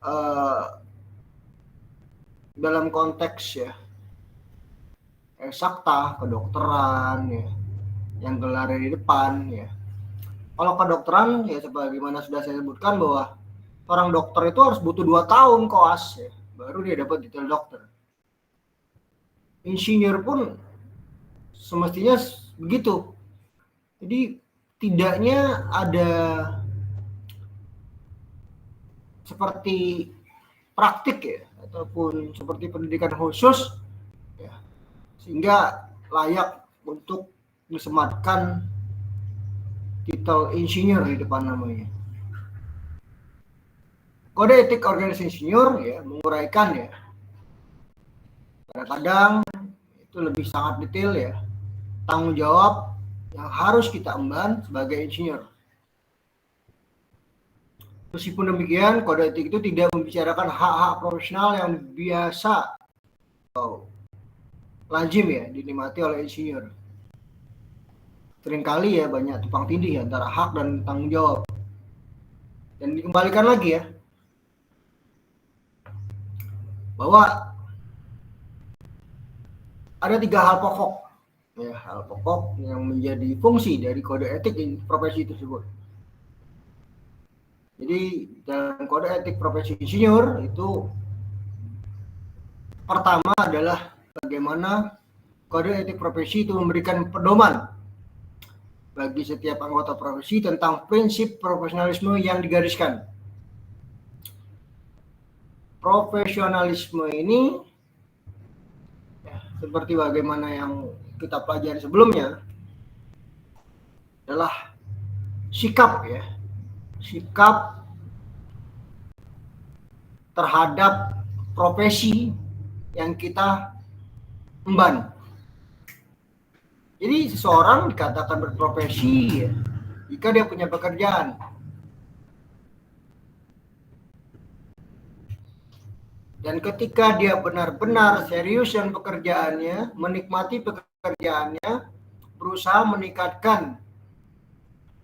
eh, dalam konteks ya eksakta, kedokteran ya, yang gelarnya di depan ya. Kalau kedokteran ya sebagaimana sudah saya sebutkan bahwa orang dokter itu harus butuh 2 tahun koas ya, baru dia dapat titel dokter. Insinyur pun semestinya begitu. Jadi tidaknya ada seperti praktik ya ataupun seperti pendidikan khusus ya, sehingga layak untuk disematkan titel insinyur di depan namanya. Kode etik organisasi insinyur ya menguraikan ya, kadang-kadang itu lebih sangat detail ya, tanggung jawab yang harus kita emban sebagai insinyur. Meskipun demikian, kode etik itu tidak membicarakan hak-hak profesional yang biasa atau lazim ya dinikmati oleh insinyur. Seringkali ya banyak tumpang tindih antara hak dan tanggung jawab. Dan dikembalikan lagi ya, bahwa ada 3 hal pokok ya, hal pokok yang menjadi fungsi dari kode etik profesi tersebut. Jadi dalam kode etik profesi insinyur itu pertama adalah bagaimana kode etik profesi itu memberikan pedoman bagi setiap anggota profesi tentang prinsip profesionalisme yang digariskan. Profesionalisme ini ya, seperti bagaimana yang kita pelajari sebelumnya adalah sikap ya, sikap terhadap profesi yang kita emban. Jadi seseorang dikatakan berprofesi ya, jika dia punya pekerjaan. Dan ketika dia benar-benar serius dengan pekerjaannya, menikmati pekerjaannya, berusaha meningkatkan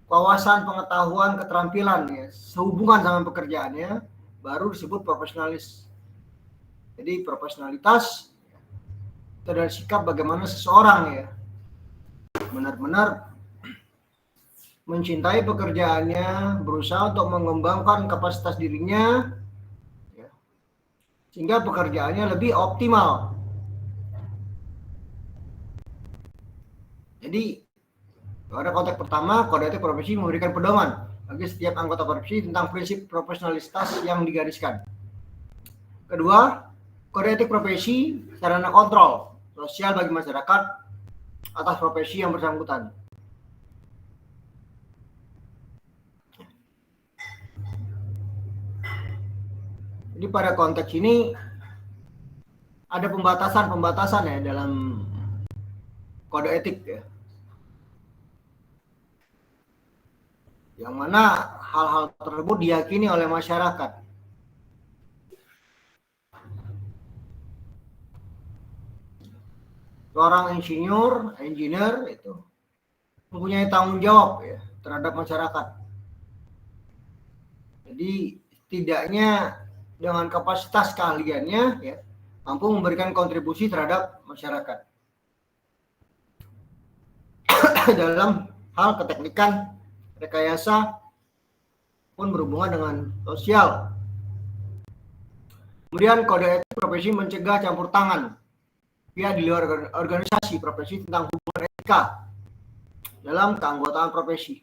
wawasan, pengetahuan, keterampilan ya, sehubungan sama pekerjaannya, baru disebut profesionalis. Jadi profesionalitas itu adalah sikap bagaimana seseorang ya benar-benar mencintai pekerjaannya, berusaha untuk mengembangkan kapasitas dirinya ya, sehingga pekerjaannya lebih optimal. Jadi pada konteks pertama, kode etik profesi memberikan pedoman bagi setiap anggota profesi tentang prinsip profesionalitas yang digariskan. Kedua, kode etik profesi sarana kontrol sosial bagi masyarakat atas profesi yang bersangkutan. Jadi pada konteks ini ada pembatasan-pembatasan ya dalam kode etik ya. Yang mana hal-hal tersebut diyakini oleh masyarakat. Seorang engineer itu mempunyai tanggung jawab ya terhadap masyarakat. Jadi setidaknya dengan kapasitas keahliannya ya mampu memberikan kontribusi terhadap masyarakat dalam hal keteknikan, rekayasa pun berhubungan dengan sosial. Kemudian kode etik profesi mencegah campur tangan pihak di luar organisasi profesi tentang hubungan etika dalam keanggotaan profesi.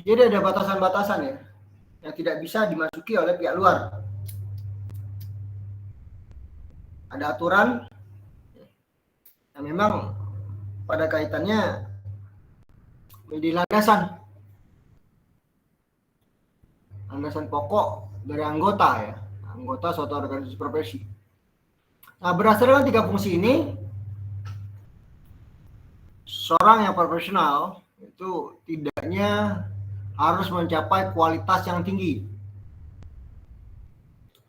Jadi ada batasan-batasan ya yang tidak bisa dimasuki oleh pihak luar. Ada aturan yang memang pada kaitannya menjadi landasan pokok dari anggota suatu organisasi profesi. Nah, berdasarkan 3 fungsi ini, seorang yang profesional itu tidaknya harus mencapai kualitas yang tinggi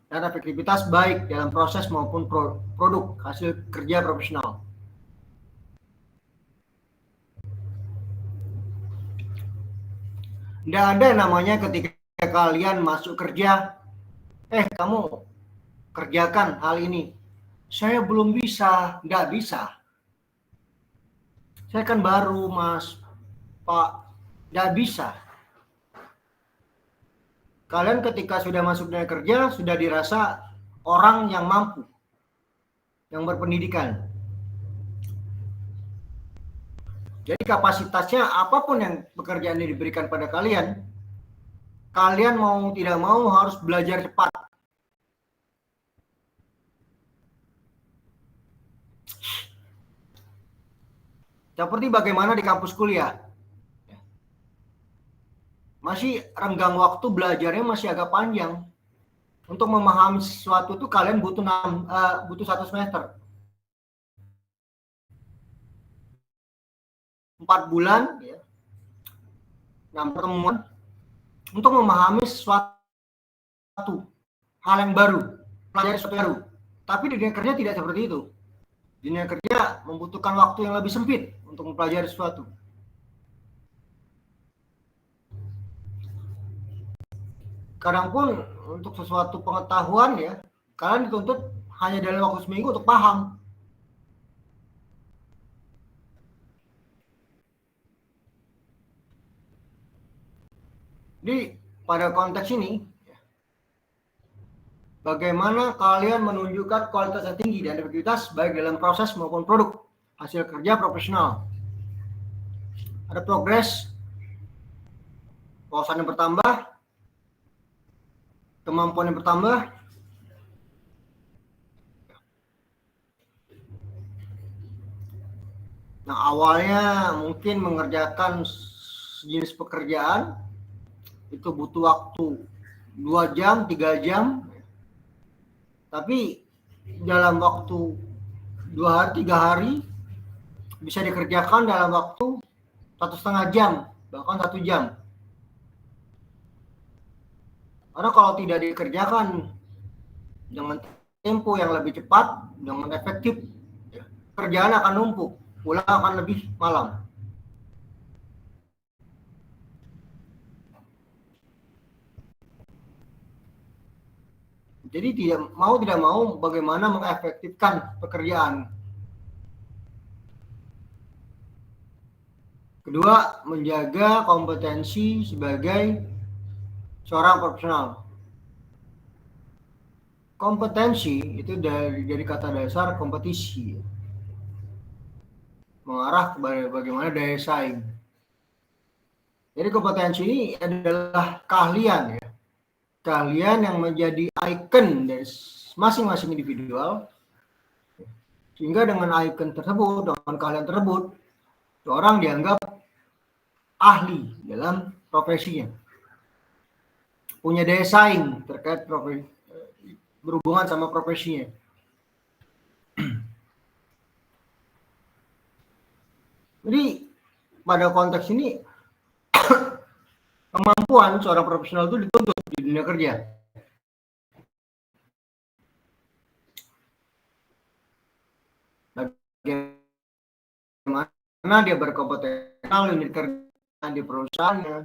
dan efektivitas baik dalam proses maupun produk hasil kerja profesional. Tidak ada namanya ketika kalian masuk kerja, kamu kerjakan hal ini. Saya belum bisa, nggak bisa. Saya kan baru, Mas, Pak, nggak bisa. Kalian ketika sudah masuk dunia kerja, sudah dirasa orang yang mampu, yang berpendidikan. Jadi kapasitasnya apapun yang pekerjaan yang diberikan pada kalian, kalian mau tidak mau harus belajar cepat. Seperti bagaimana di kampus kuliah. Masih renggang waktu belajarnya masih agak panjang. Untuk memahami sesuatu itu kalian butuh 1 semester. 4 bulan, ya, 6 pertemuan untuk memahami sesuatu hal yang baru, pelajari sesuatu baru. Tapi di dunia kerja tidak seperti itu. Di dunia kerja membutuhkan waktu yang lebih sempit untuk mempelajari sesuatu. Kadang pun untuk sesuatu pengetahuan, ya, kalian dituntut hanya dalam waktu seminggu untuk paham. Jadi pada konteks ini, bagaimana kalian menunjukkan kualitas yang tinggi dan efektivitas baik dalam proses maupun produk hasil kerja profesional. Ada progres, wawasan yang bertambah, kemampuan yang bertambah. Nah, awalnya mungkin mengerjakan jenis pekerjaan itu butuh waktu 2 jam, 3 jam. Tapi dalam waktu 2 hari, 3 hari bisa dikerjakan dalam waktu 1,5 jam, bahkan 1 jam. Karena kalau tidak dikerjakan dengan tempo yang lebih cepat, dengan efektif, kerjaan akan numpuk, pulang akan lebih malam. Jadi tidak mau bagaimana mengefektifkan pekerjaan. Kedua, menjaga kompetensi sebagai seorang profesional. Kompetensi itu dari kata dasar kompetisi, mengarah kepada bagaimana daya saing. Jadi kompetensi ini adalah keahlian, ya. Kalian yang menjadi ikon dari masing-masing individual, sehingga dengan ikon tersebut, dengan keahlian tersebut, seorang dianggap ahli dalam profesinya, punya daya saing terkait profesi, berhubungan sama profesinya. Jadi pada konteks ini kemampuan seorang profesional itu dituntut di dunia kerja. Bagaimana dia berkompetensi unit kerja di perusahaannya,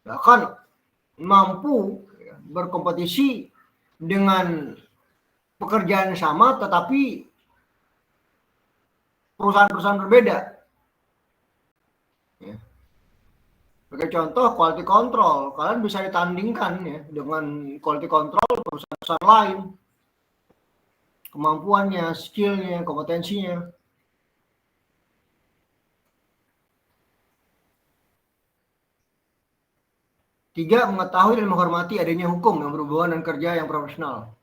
bahkan mampu berkompetisi dengan pekerjaan yang sama tetapi perusahaan-perusahaan berbeda. Ya. Sebagai contoh, quality control, kalian bisa ditandingkan, ya, dengan quality control perusahaan lain, kemampuannya, skillnya, kompetensinya. Tiga, mengetahui dan menghormati adanya hukum yang berhubungan dengan kerja yang profesional.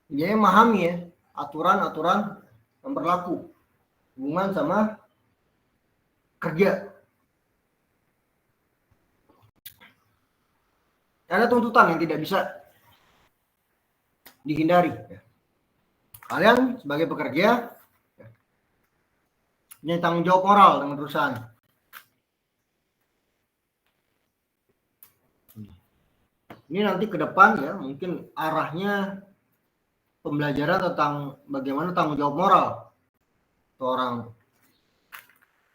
Dia memahami, ya, aturan-aturan yang berlaku hubungan sama kerja. Ada tuntutan yang tidak bisa dihindari. Kalian sebagai pekerja punya tanggung jawab moral dengan perusahaan. Ini nanti ke depan, ya, mungkin arahnya pembelajaran tentang bagaimana tanggung jawab moral seorang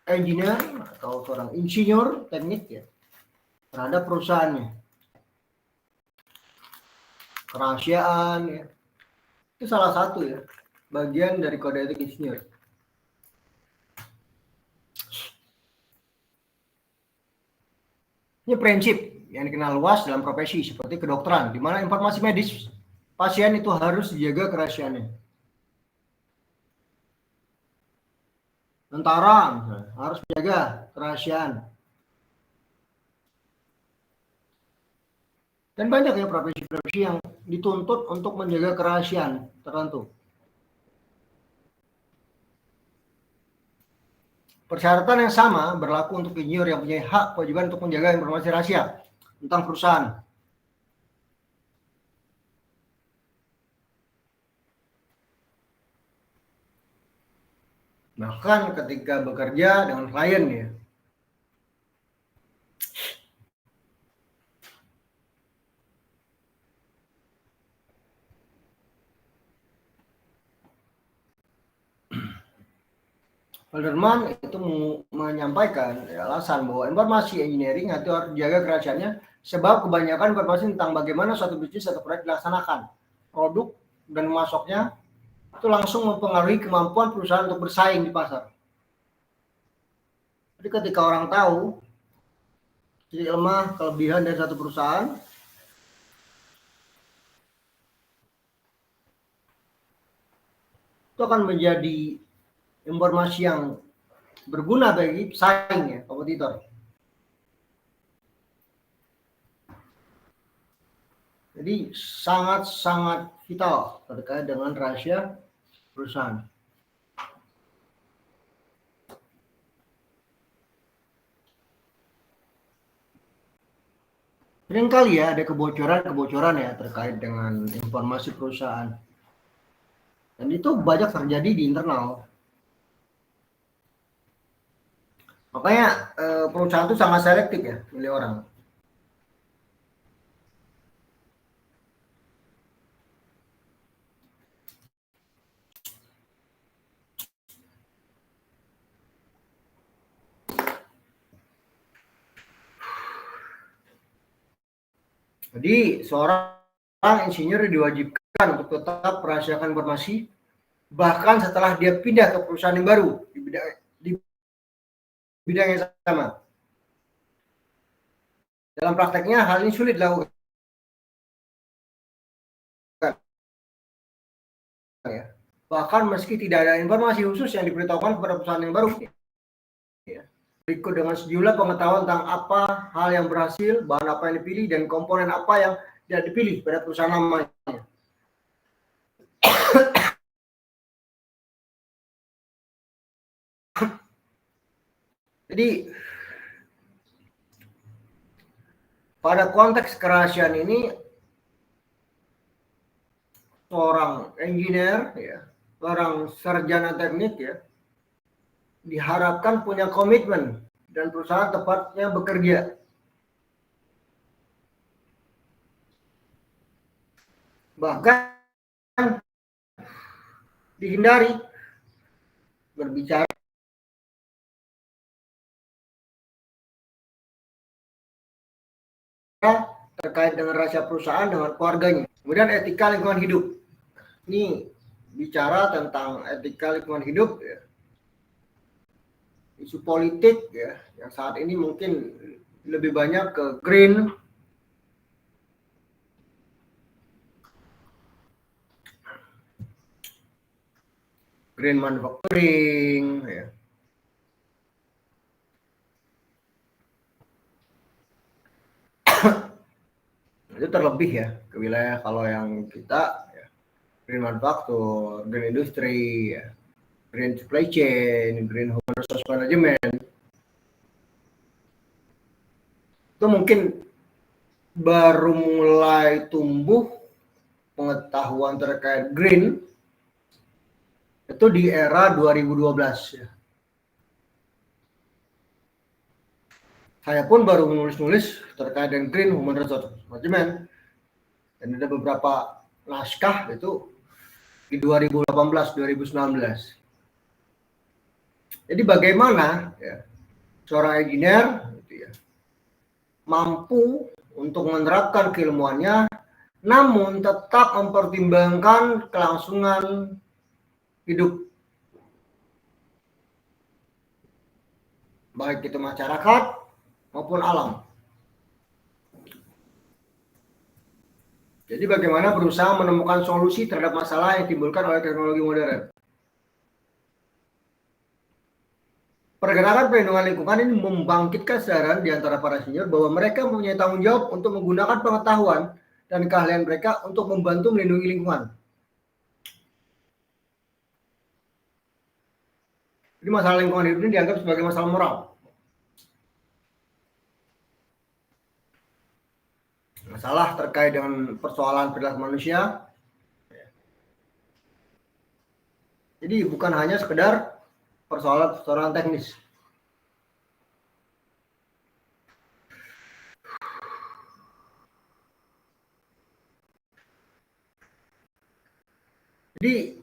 engineer atau seorang insinyur teknik, ya, terhadap perusahaannya. Kerahasiaan ya. Itu salah satu ya bagian dari kode etik insinyur. Ini prinsip yang dikenal luas dalam profesi seperti kedokteran, di mana informasi medis pasien itu harus dijaga kerahasiaannya. Tentara misalnya, harus menjaga kerahasiaan. Dan banyak ya profesi-profesi yang dituntut untuk menjaga kerahasiaan tertentu. Persyaratan yang sama berlaku untuk insinyur yang punya hak kewajiban untuk menjaga informasi rahasia tentang perusahaan. Bahkan ketika bekerja dengan klien ya. Haldeman itu menyampaikan alasan bahwa informasi engineering itu harus dijaga kerahasiaannya sebab kebanyakan informasi tentang bagaimana suatu bisnis atau proyek dilaksanakan, produk dan masuknya itu langsung mempengaruhi kemampuan perusahaan untuk bersaing di pasar. Jadi ketika orang tahu titik lemah, kelebihan dari satu perusahaan, itu akan menjadi informasi yang berguna bagi pesaing ya, kompetitor. Jadi sangat-sangat vital terkait dengan rahasia perusahaan. Seringkali ya ada kebocoran ya terkait dengan informasi perusahaan. Dan itu banyak terjadi di internal. Makanya perusahaan itu sangat selektif ya milih orang. Jadi seorang insinyur diwajibkan untuk tetap merahasiakan informasi bahkan setelah dia pindah ke perusahaan yang baru di bidang yang sama. Dalam prakteknya hal ini sulit dilakukan. Ya. Bahkan meski tidak ada informasi khusus yang diberitahukan kepada perusahaan yang baru. Ya. Berikut dengan sejumlah pengetahuan tentang apa hal yang berhasil, bahan apa yang dipilih, dan komponen apa yang tidak dipilih pada perusahaan namanya. Jadi pada konteks kerahasiaan ini seorang engineer ya, seorang sarjana teknik ya diharapkan punya komitmen dan perusahaan tepatnya bekerja. Bahkan dihindari berbicara terkait dengan rahasia perusahaan dengan keluarganya. Kemudian etika lingkungan hidup. Ini bicara tentang etika lingkungan hidup ya. Isu politik ya yang saat ini mungkin lebih banyak ke green manufacturing ya. Itu terlebih ya ke wilayah kalau yang kita ya, green manufacture, green industry ya, green supply chain, green human resource management. Itu mungkin baru mulai tumbuh pengetahuan terkait green itu di era 2012 ya. Saya pun baru menulis terkait dengan green human resource management dan ada beberapa naskah itu di 2018-2019. Jadi bagaimana ya, seorang engineer gitu ya, mampu untuk menerapkan keilmuannya, namun tetap mempertimbangkan kelangsungan hidup, baik itu masyarakat maupun alam. Jadi bagaimana berusaha menemukan solusi terhadap masalah yang ditimbulkan oleh teknologi modern. Pergerakan perlindungan lingkungan ini membangkitkan kesadaran di antara para senior bahwa mereka mempunyai tanggung jawab untuk menggunakan pengetahuan dan keahlian mereka untuk membantu melindungi lingkungan. Jadi masalah lingkungan hidup ini dianggap sebagai masalah moral. Masalah terkait dengan persoalan perilaku manusia. Jadi bukan hanya sekedar persoalan teknis. Jadi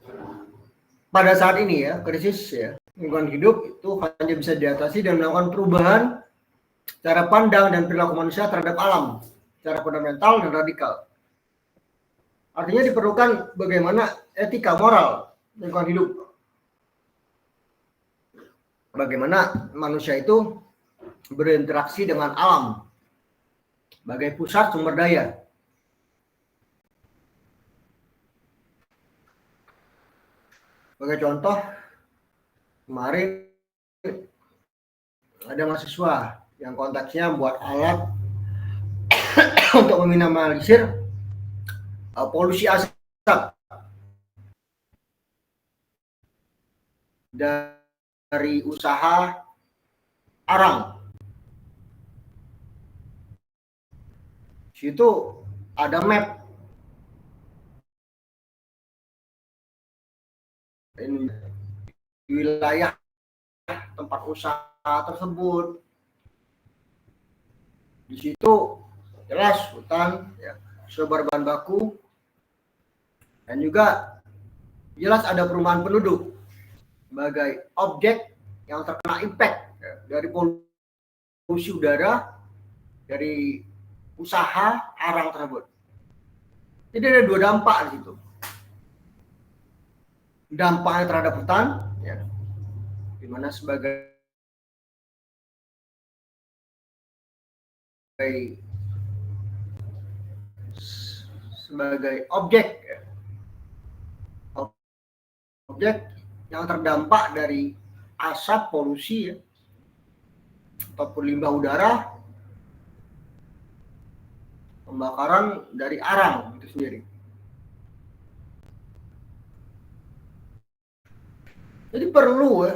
pada saat ini ya, krisis ya, lingkungan hidup itu hanya bisa diatasi dan melakukan perubahan cara pandang dan perilaku manusia terhadap alam secara fundamental dan radikal. Artinya diperlukan bagaimana etika moral lingkungan hidup. Bagaimana manusia itu berinteraksi dengan alam sebagai pusat sumber daya. Sebagai contoh, kemarin ada mahasiswa yang konteksnya membuat alat untuk meminimalisir polusi asap dari usaha arang. Di situ ada map di wilayah tempat usaha tersebut. Di situ jelas hutan, ya, sumber bahan baku, dan juga jelas ada perumahan penduduk sebagai objek yang terkena impact ya, dari polusi udara dari usaha arang tersebut. Jadi ada dua dampak di situ. Dampaknya terhadap hutan, ya, di mana sebagai objek ya, objek yang terdampak dari asap polusi ya, ataupun limbah udara, pembakaran dari arang itu sendiri. Jadi perlu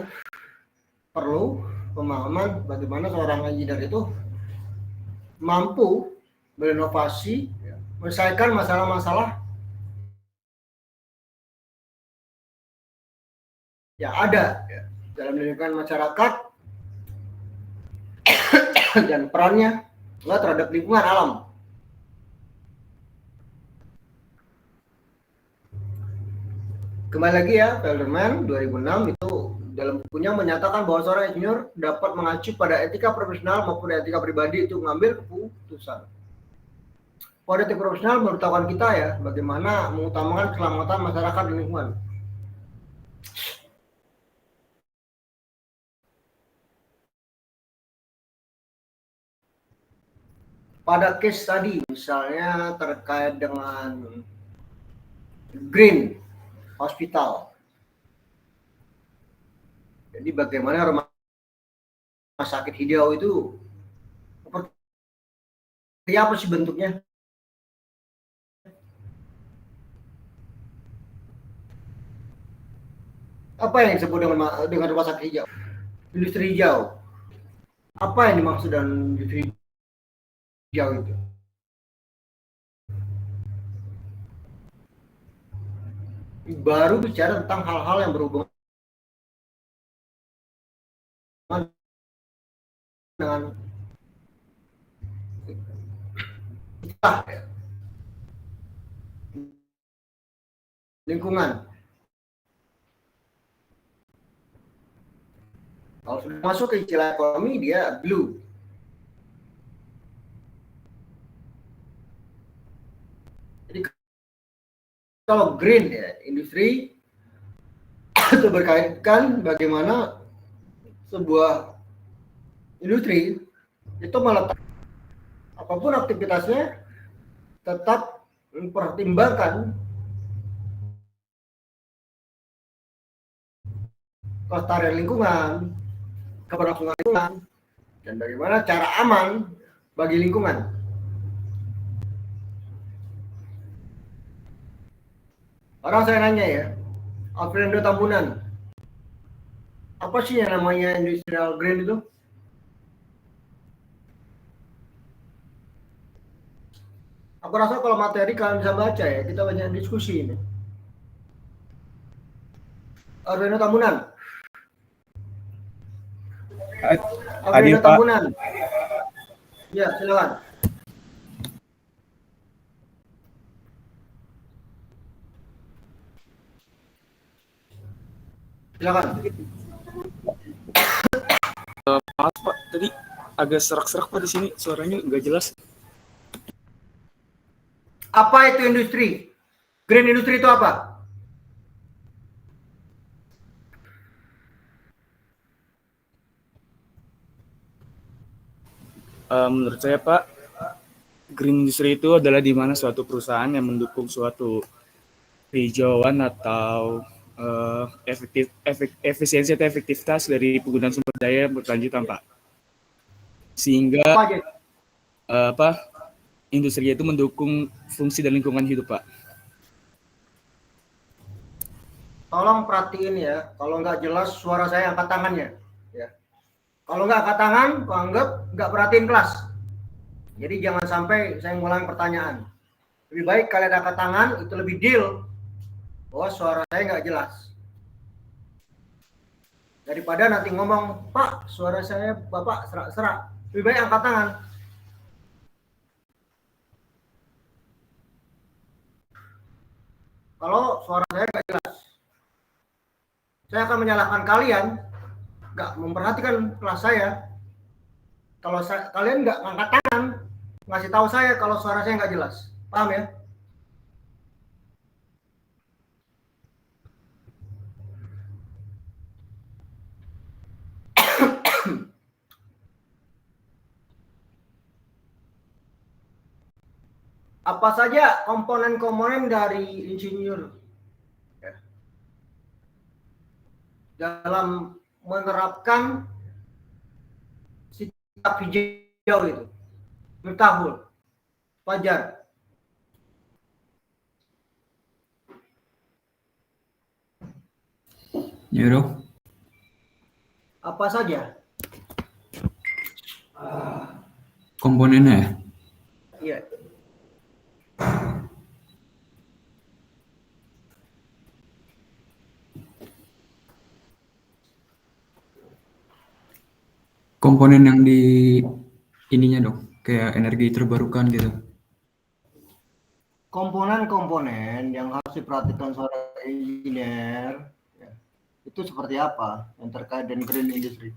pemahaman bagaimana seorang engineer itu mampu berinovasi, menyelesaikan masalah-masalah yang ada ya, dalam lingkungan masyarakat dan perannya terhadap lingkungan alam. Kembali lagi ya, Felderman 2006 itu dalam bukunya menyatakan bahwa seorang insinyur dapat mengacu pada etika profesional maupun etika pribadi untuk mengambil keputusan. Kode etik profesional memberitahukan kita ya bagaimana mengutamakan keselamatan masyarakat dan lingkungan. Pada case tadi misalnya terkait dengan Green Hospital. Jadi bagaimana rumah sakit hijau itu seperti apa sih bentuknya? Apa yang disebut dengan rumah sakit hijau? Industri hijau. Apa yang dimaksud dengan industri hijau itu? Baru bicara tentang hal-hal yang berhubungan dengan lingkungan. Kalau sudah masuk ke istilah ekonomi dia blue. Kalau green ya, industri itu berkaitan bagaimana sebuah industri itu meletak apapun aktivitasnya tetap mempertimbangkan kelestarian lingkungan, keberlangsungan lingkungan, dan bagaimana cara aman bagi lingkungan. Orang saya nanya ya, Alfredo Tambunan, apa sih yang namanya industrial green itu? Aku rasa kalau materi kalian bisa baca ya, kita banyak diskusi ini. Alfredo Tambunan. Alfredo Pak. Tambunan. Ya, silakan. Silakan. Maaf Pak, tadi agak serak-serak Pak di sini, suaranya nggak jelas. Apa itu industri? Green industry itu apa? Menurut saya Pak, green industry itu adalah di mana suatu perusahaan yang mendukung suatu hijauan atau efisiensi atau efektivitas dari penggunaan sumber daya berkelanjutan Pak. Sehingga industri itu mendukung fungsi dan lingkungan hidup Pak. Tolong perhatiin ya, kalau nggak jelas suara saya angkat tangannya. Ya. Kalau nggak angkat tangan, kau anggap nggak perhatiin kelas. Jadi jangan sampai saya ngulang pertanyaan. Lebih baik kalian angkat tangan, itu lebih deal bahwa suara saya nggak jelas. Daripada nanti ngomong, Pak, suara saya Bapak serak-serak. Lebih baik angkat tangan. Kalau suara saya nggak jelas, saya akan menyalahkan kalian, nggak memperhatikan kelas saya. Kalau kalian nggak angkat tangan, ngasih tahu saya kalau suara saya nggak jelas. Paham ya? Apa saja komponen-komponen dari insinyur ya, dalam menerapkan sikap hijau itu? Miftahul, Fajar. Ya dong. Apa saja? Komponennya ya? Iya. Komponen yang di ininya dong, kayak energi terbarukan gitu. Komponen-komponen yang harus diperhatikan seorang engineer ya, itu seperti apa yang terkait dengan green industry?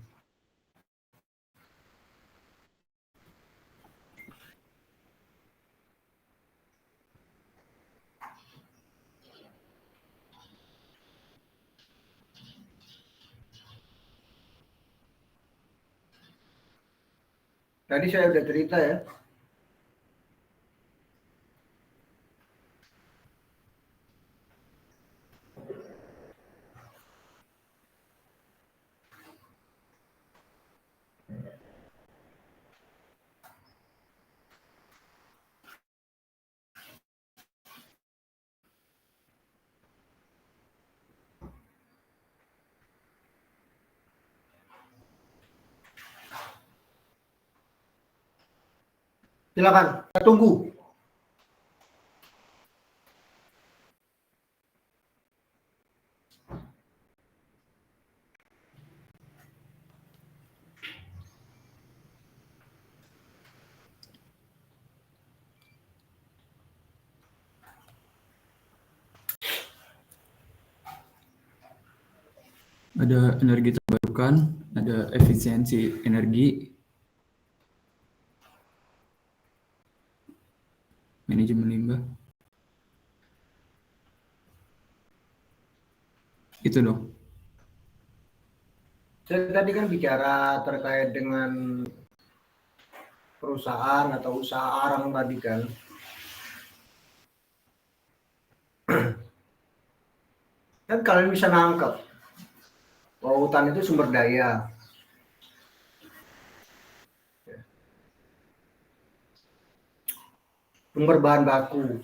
Tadi saya udah cerita ya. Silakan, kita tunggu. Ada energi terbarukan, ada efisiensi energi, manajemen limbah. itu dong. Saya tadi kan bicara terkait dengan perusahaan atau usaha arang tadi kan. Kan kalian bisa nangkep bahwa hutan itu sumber daya. Sumber bahan baku.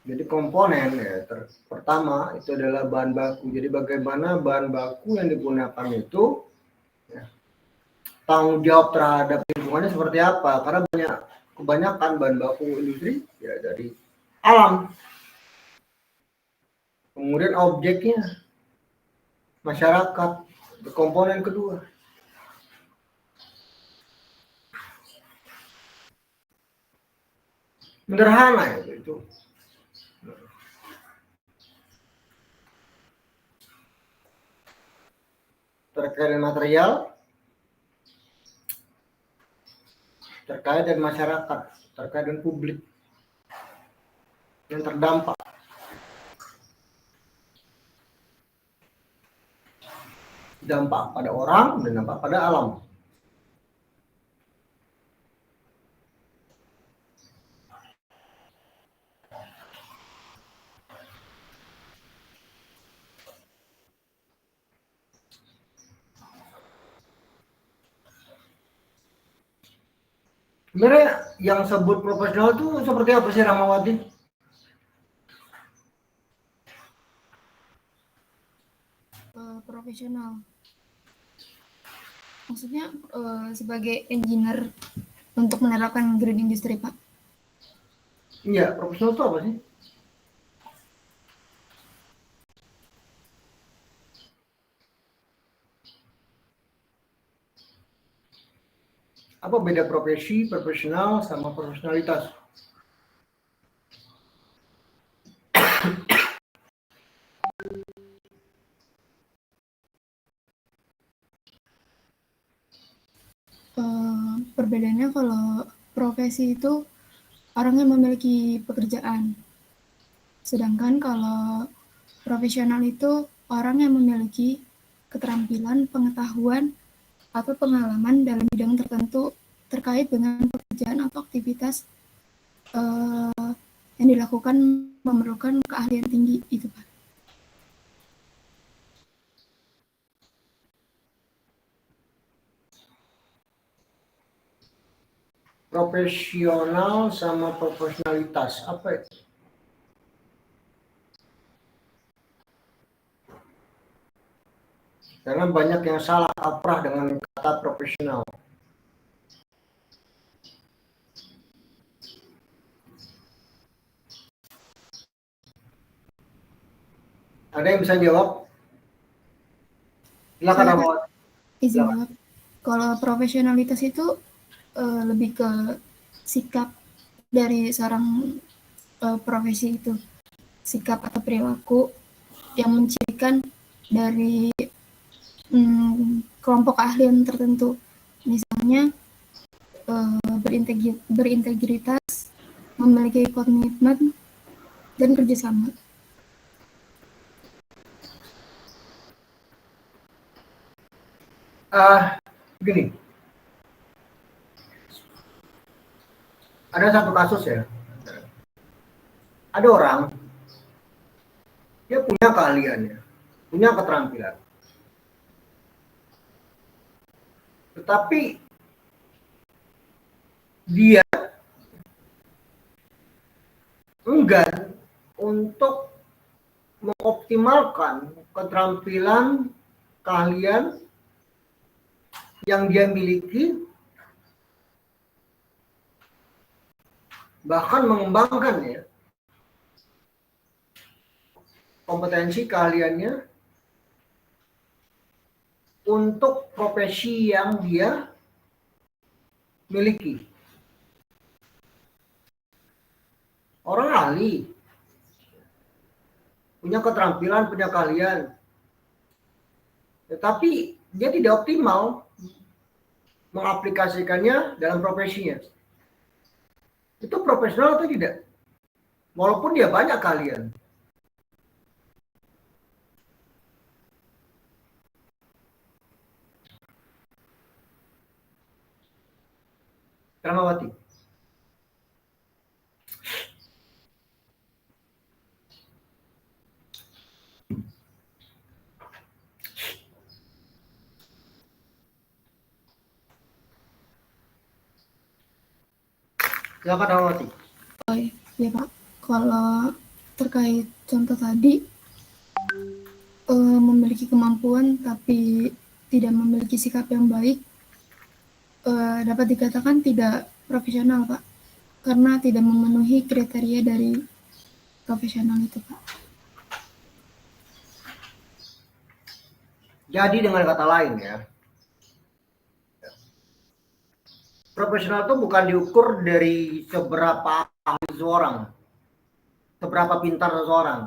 Jadi komponen ya, pertama itu adalah bahan baku. Jadi bagaimana bahan baku yang digunakan itu ya, tanggung jawab terhadap lingkungannya seperti apa? Karena kebanyakan bahan baku industri ya dari alam. Kemudian objeknya masyarakat, komponen kedua. Sederhana itu. Terkait dengan material, terkait dengan masyarakat, terkait dengan publik yang terdampak. Dampak pada orang dan dampak pada alam. Sebenarnya yang sebut profesional itu seperti apa sih, Rahmawati? Profesional. Maksudnya sebagai engineer untuk menerapkan green industry, Pak? Iya, profesional itu apa sih? Apa beda profesi, profesional sama profesionalitas? Perbedaannya kalau profesi itu orang yang memiliki pekerjaan. Sedangkan kalau profesional itu orang yang memiliki keterampilan, pengetahuan, atau pengalaman dalam bidang tertentu terkait dengan pekerjaan atau aktivitas yang dilakukan memerlukan keahlian tinggi itu, Pak. Profesional sama profesionalitas, apa itu? Karena banyak yang salah kaprah dengan kata profesional. Ada yang bisa jawab? Silakan, Saya, Rahmawati. izin jawab. Kalau profesionalitas itu lebih ke sikap dari seorang profesi itu, sikap atau perilaku yang mencirikan dari kelompok keahlian tertentu, misalnya berintegritas, memiliki komitmen, dan kerjasama. Begini, ada satu kasus ya, ada orang dia punya keahliannya, punya keterampilan, tetapi dia enggan untuk mengoptimalkan keterampilan, keahlian yang dia miliki, bahkan mengembangkan ya kompetensi keahliannya untuk profesi yang dia miliki. Orang ahli, punya keterampilan, punya keahlian, tetapi dia tidak optimal mengaplikasikannya dalam profesinya. Itu profesional atau tidak? Walaupun dia banyak kalian. Ramawati. Silakan Ramawati. Oh iya Pak, kalau terkait contoh tadi, memiliki kemampuan tapi tidak memiliki sikap yang baik, dapat dikatakan tidak profesional Pak, karena tidak memenuhi kriteria dari profesional itu Pak. Jadi dengan kata lain ya, profesional itu bukan diukur dari seberapa ahli seseorang, seberapa pintar seseorang,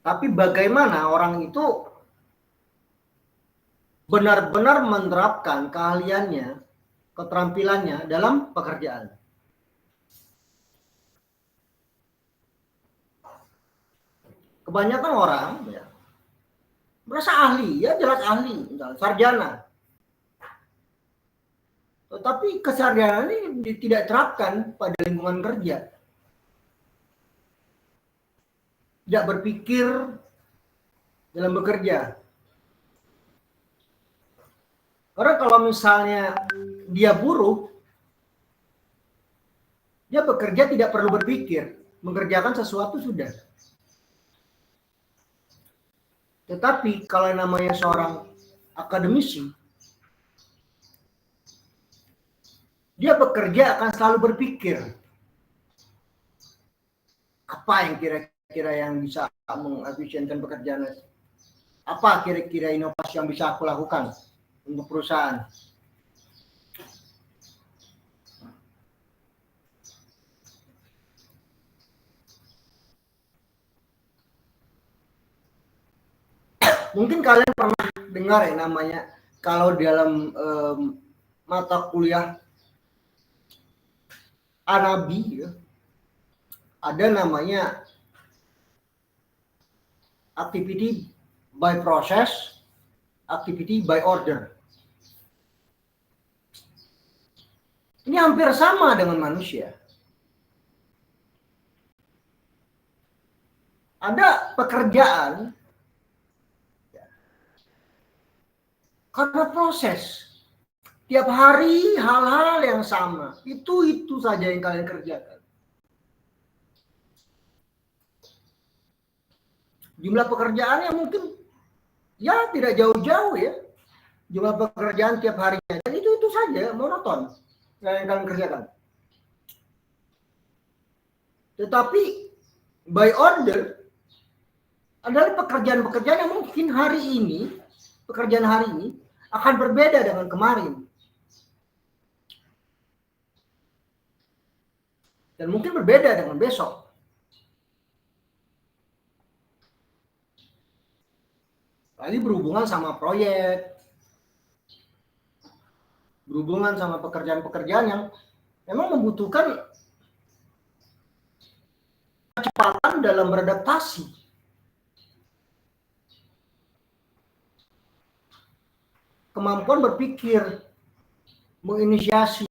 tapi bagaimana orang itu benar-benar menerapkan keahliannya, keterampilannya dalam pekerjaan. Kebanyakan orang ya, merasa ahli, ya jelas ahli, misalnya sarjana. Tetapi kesarjanaan ini tidak terapkan pada lingkungan kerja. Tidak berpikir dalam bekerja. Karena kalau misalnya dia buruh, dia bekerja tidak perlu berpikir, mengerjakan sesuatu sudah. Tetapi kalau namanya seorang akademisi, dia bekerja akan selalu berpikir apa yang kira-kira yang bisa mengefisienkan pekerjaan, apa kira-kira inovasi yang bisa aku lakukan untuk perusahaan. Mungkin kalian pernah dengar ya namanya, kalau dalam mata kuliah Anabi ya, ada namanya activity by process, activity by order. Ini hampir sama dengan manusia. Ada pekerjaan karena proses. Tiap hari hal-hal yang sama. Itu saja yang kalian kerjakan. Jumlah pekerjaan yang mungkin ya tidak jauh-jauh ya. Jumlah pekerjaan tiap harinya. Dan itu saja, monoton yang kalian kerjakan. Tetapi by order adalah pekerjaan-pekerjaan yang mungkin hari ini, pekerjaan hari ini akan berbeda dengan kemarin. Dan mungkin berbeda dengan besok. Lagi berhubungan sama proyek, berhubungan sama pekerjaan-pekerjaan yang memang membutuhkan kecepatan dalam beradaptasi. Kemampuan berpikir, menginisiasi,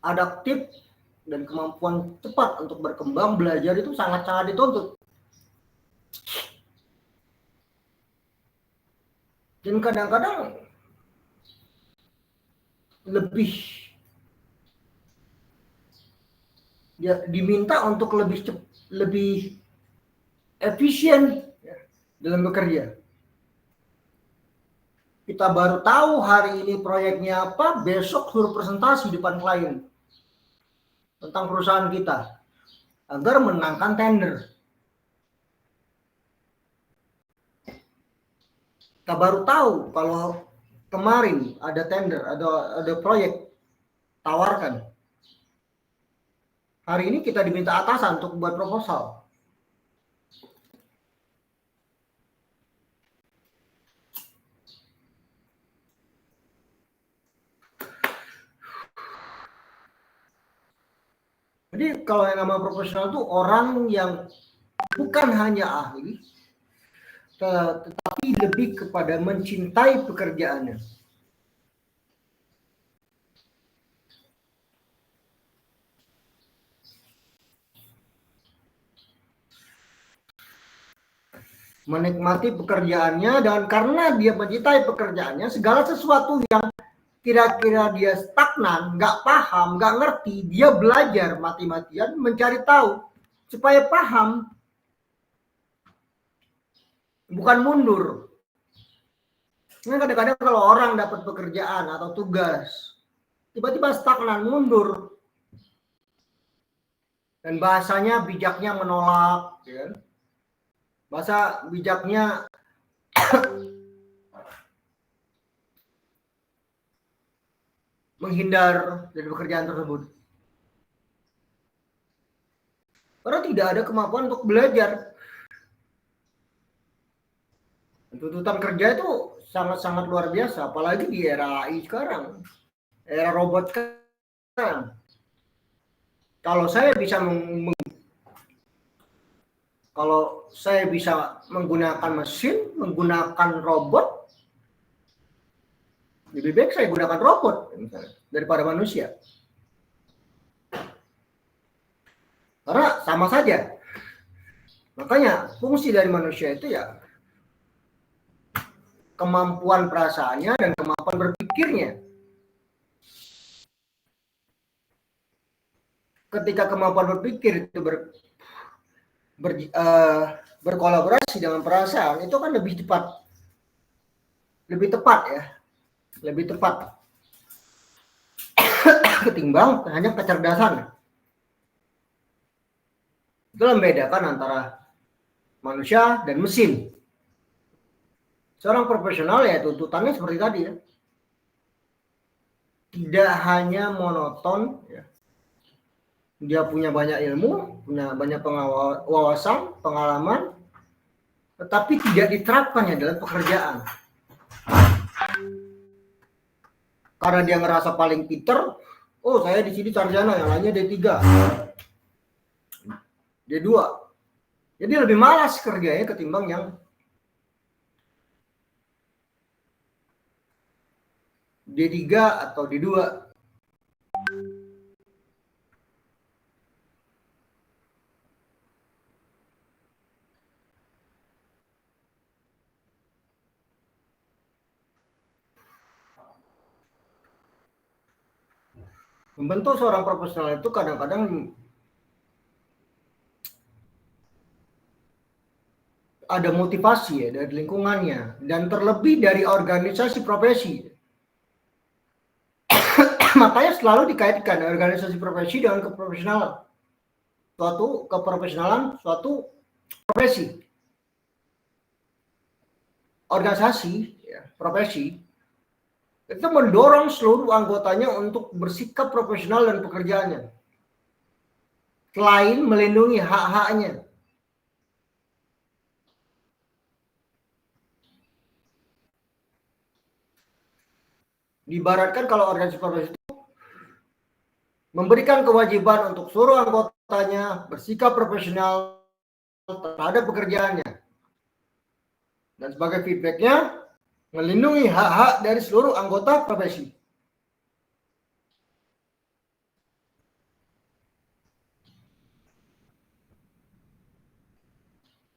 adaptif, dan kemampuan cepat untuk berkembang belajar itu sangat-sangat dituntut. Dan kadang-kadang lebih ya, diminta untuk lebih efisien ya, dalam bekerja. Kita baru tahu hari ini proyeknya apa, besok suruh presentasi depan klien tentang perusahaan kita agar menangkan tender. Kita baru tahu kalau kemarin ada tender, ada proyek, tawarkan. Hari ini kita diminta atasan untuk buat proposal. Jadi kalau yang nama profesional itu orang yang bukan hanya ahli, tetapi lebih kepada mencintai pekerjaannya. Menikmati pekerjaannya, dan karena dia mencintai pekerjaannya, segala sesuatu yang kira-kira dia stagnan, nggak paham, nggak ngerti, dia belajar mati-matian mencari tahu supaya paham, bukan mundur. Nah, kadang-kadang kalau orang dapat pekerjaan atau tugas, tiba-tiba stagnan, mundur, dan bahasanya bijaknya menolak, ya. Bahasa bijaknya menghindar dari pekerjaan tersebut. Karena tidak ada kemampuan untuk belajar. Tuntutan kerja itu sangat-sangat luar biasa, apalagi di era AI sekarang, era robot sekarang. Kalau saya bisa menggunakan mesin, menggunakan robot, lebih baik saya gunakan robot misalnya, daripada manusia. Karena sama saja. Makanya fungsi dari manusia itu ya kemampuan perasaannya dan kemampuan berpikirnya. Ketika kemampuan berpikir itu berkolaborasi dengan perasaan, itu kan lebih tepat ketimbang hanya kecerdasan. Itu membedakan antara manusia dan mesin. Seorang profesional ya tuntutannya seperti tadi ya. Tidak hanya monoton ya. Dia punya banyak ilmu, punya banyak wawasan, pengalaman, tetapi tidak diterapkannya dalam pekerjaan. Karena dia ngerasa paling pinter, oh saya di sini sarjana, yang lainnya D3, D2. Jadi lebih malas kerjanya ketimbang yang D3 atau D2. Membentuk seorang profesional itu kadang-kadang ada motivasi ya dari lingkungannya dan terlebih dari organisasi profesi. Makanya selalu dikaitkan organisasi profesi dengan keprofesionalan. Suatu profesi. Organisasi ya, profesi itu mendorong seluruh anggotanya untuk bersikap profesional dan pekerjaannya. Selain melindungi hak-haknya. Diibaratkan kalau organisasi profesi itu memberikan kewajiban untuk seluruh anggotanya bersikap profesional terhadap pekerjaannya. Dan sebagai feedbacknya, melindungi hak-hak dari seluruh anggota profesi.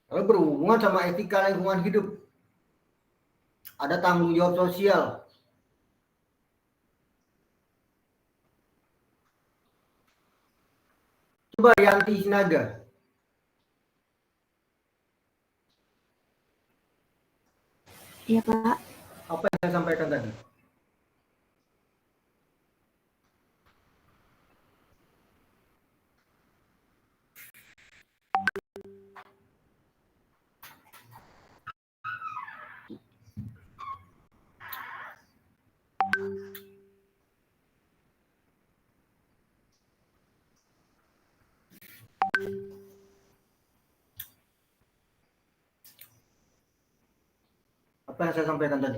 Lalu berhubungan sama etika lingkungan hidup. Ada tanggung jawab sosial. Coba Yanti Sinaga. Iya, Pak. Apa yang saya sampaikan tadi? Apa yang saya sampaikan tadi?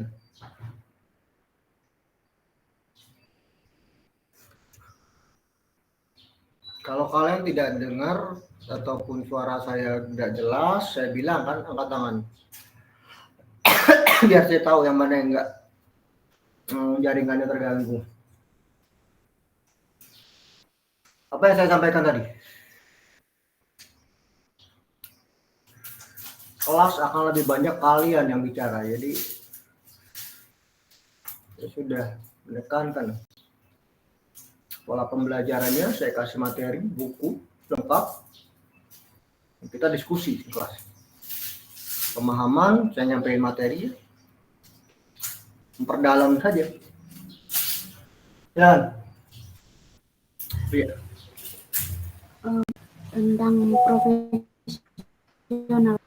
Kalau kalian tidak dengar ataupun suara saya tidak jelas, saya bilang kan angkat tangan. Biar saya tahu yang mana yang enggak jaringannya terganggu. Apa yang saya sampaikan tadi? Kelas akan lebih banyak kalian yang bicara, jadi saya sudah menekankan pola pembelajarannya. Saya kasih materi, buku lengkap, kita diskusi di kelas. Pemahaman, saya nyampein materi, memperdalam saja. Dan ya, Tentang profesional.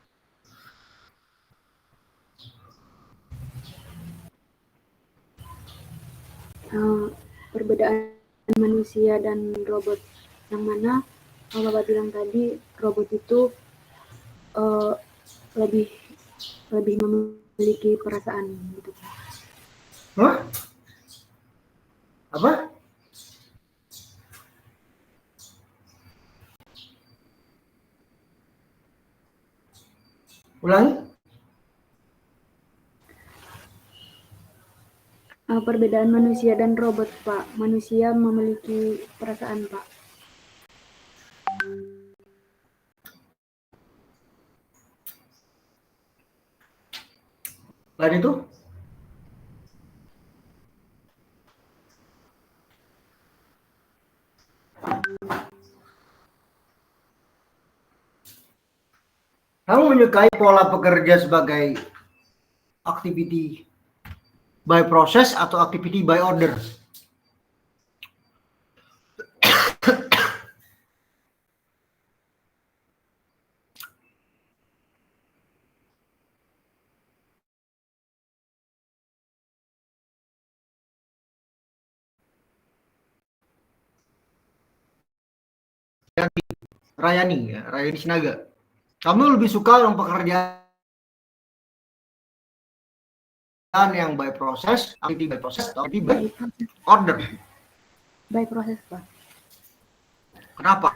Perbedaan manusia dan robot, yang mana kalau Bapak bilang tadi robot itu lebih memiliki perasaan gitu. hah? Apa? Ulangi? Perbedaan manusia dan robot, Pak. Manusia memiliki perasaan, Pak. Lain itu? Kamu menyukai pola pekerja sebagai activity by process atau activity by order? Rayani, ya, Rayani Sinaga. Kamu lebih suka yang pekerjaan yang by process, activity by process, atau activity by order? By proses, Pak. Kenapa?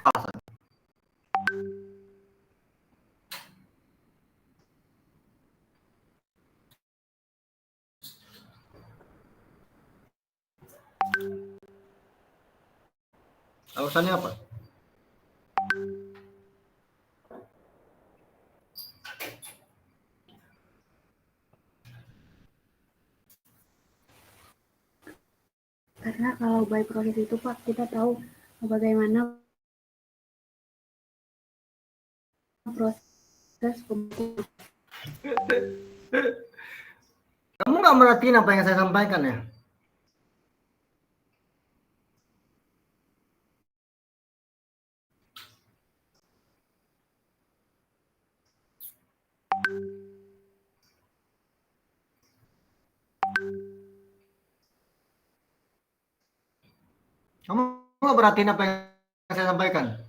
Alasannya apa? Karena kalau by proses itu, Pak, kita tahu bagaimana proses pembuatan. Kamu nggak merhatiin apa yang saya sampaikan ya? Kamu nggak perhatiin apa yang saya sampaikan?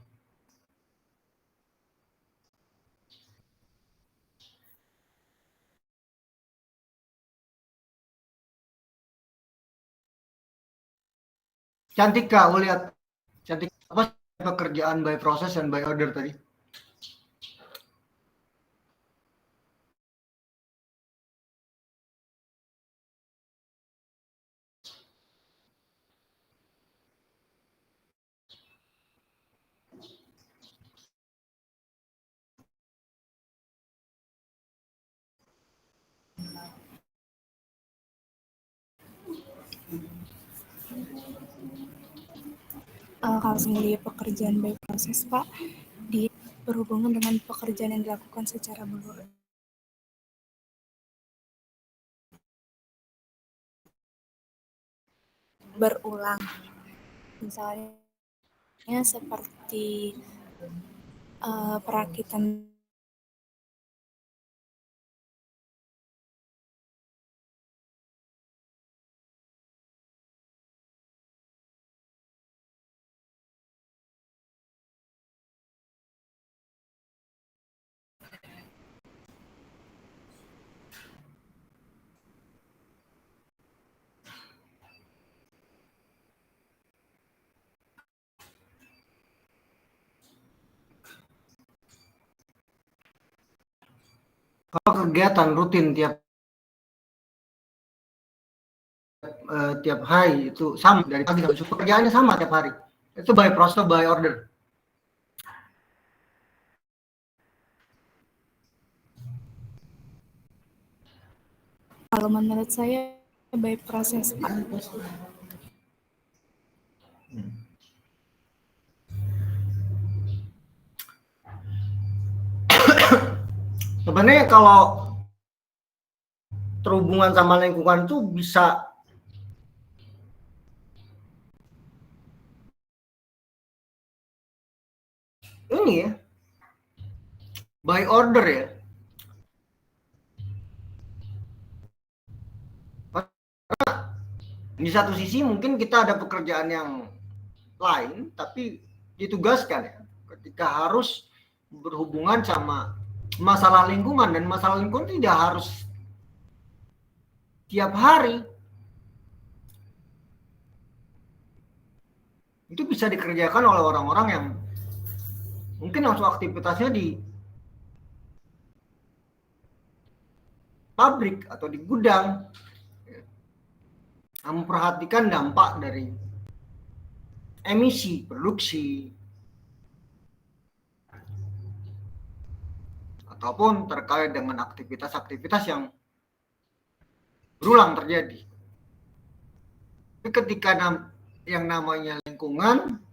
Cantik Kak, lihat. Cantik. Apa pekerjaan by process dan by order tadi? Kalau sendiri pekerjaan by proses, Pak, berhubungan dengan pekerjaan yang dilakukan secara berulang. Misalnya seperti perakitan Kalau kegiatan rutin tiap hari itu sama dari pagi sampai sore, pekerjaannya sama tiap hari. Itu by process, by order. Kalau menurut saya by proses, Pak. Sebenarnya kalau terhubungan sama lingkungan itu bisa ini ya, by order ya. Di satu sisi mungkin kita ada pekerjaan yang lain, tapi ditugaskan ya, ketika harus berhubungan sama masalah lingkungan, dan masalah lingkungan tidak harus tiap hari. Itu bisa dikerjakan oleh orang-orang yang mungkin langsung aktivitasnya di pabrik atau di gudang, memperhatikan dampak dari emisi produksi ataupun terkait dengan aktivitas-aktivitas yang berulang terjadi. Tapi ketika yang namanya lingkungan,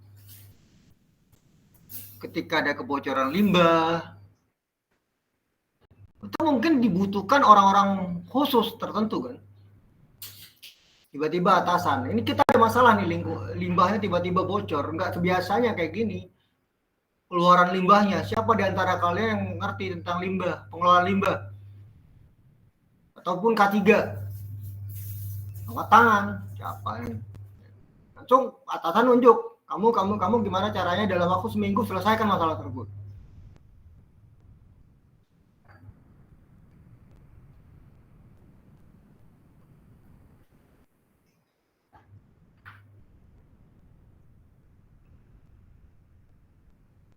ketika ada kebocoran limbah, itu mungkin dibutuhkan orang-orang khusus tertentu kan. Tiba-tiba atasan, ini kita ada masalah nih, limbahnya tiba-tiba bocor, nggak kebiasanya kayak gini. Keluaran limbahnya, siapa di antara kalian yang ngerti tentang limbah, pengelolaan limbah? Ataupun K3, angkat tangan, siapa ini? Langsung atasan nunjuk, kamu gimana caranya dalam waktu seminggu selesaikan masalah tersebut.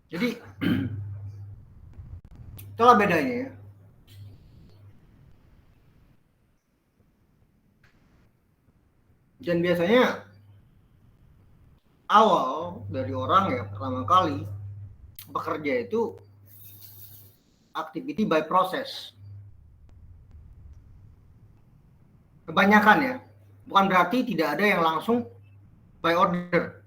Jadi itulah bedanya ya. Dan biasanya awal dari orang ya, pertama kali bekerja itu activity by process. Kebanyakan ya, bukan berarti tidak ada yang langsung by order.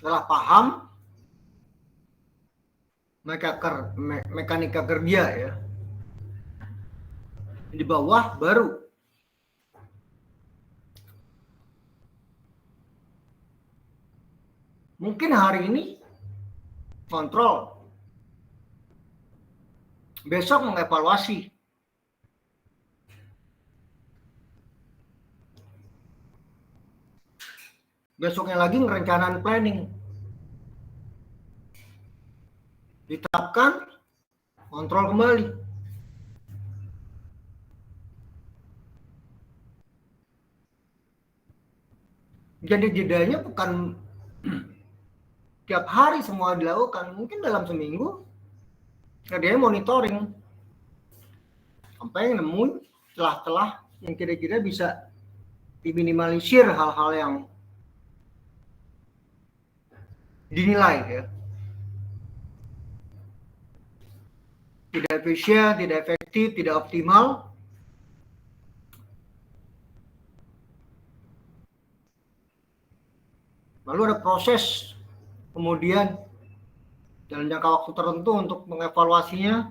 Setelah paham mekanika kerja ya, di bawah baru mungkin hari ini kontrol, besok mengevaluasi, besoknya lagi ngerencanain planning, diterapkan, kontrol kembali. Jadi jedanya bukan tiap hari semua dilakukan, mungkin dalam seminggu kerjanya monitoring sampai nemuin celah-celah yang kira-kira bisa diminimalisir hal-hal yang dinilai ya tidak efisien, tidak efektif, tidak optimal. Lalu ada proses kemudian dalam jangka waktu tertentu untuk mengevaluasinya,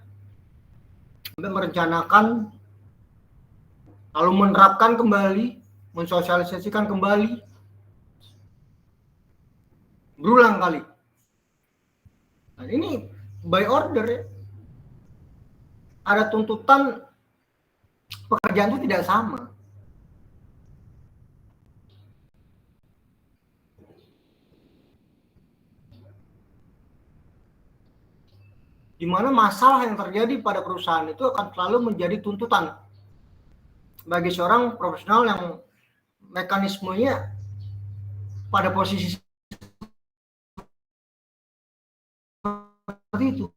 sampai merencanakan, lalu menerapkan kembali, mensosialisasikan kembali, berulang kali. Nah, ini by order ya. Ada tuntutan pekerjaan itu tidak sama. Di mana masalah yang terjadi pada perusahaan itu akan selalu menjadi tuntutan bagi seorang profesional yang mekanismenya pada posisi seperti itu.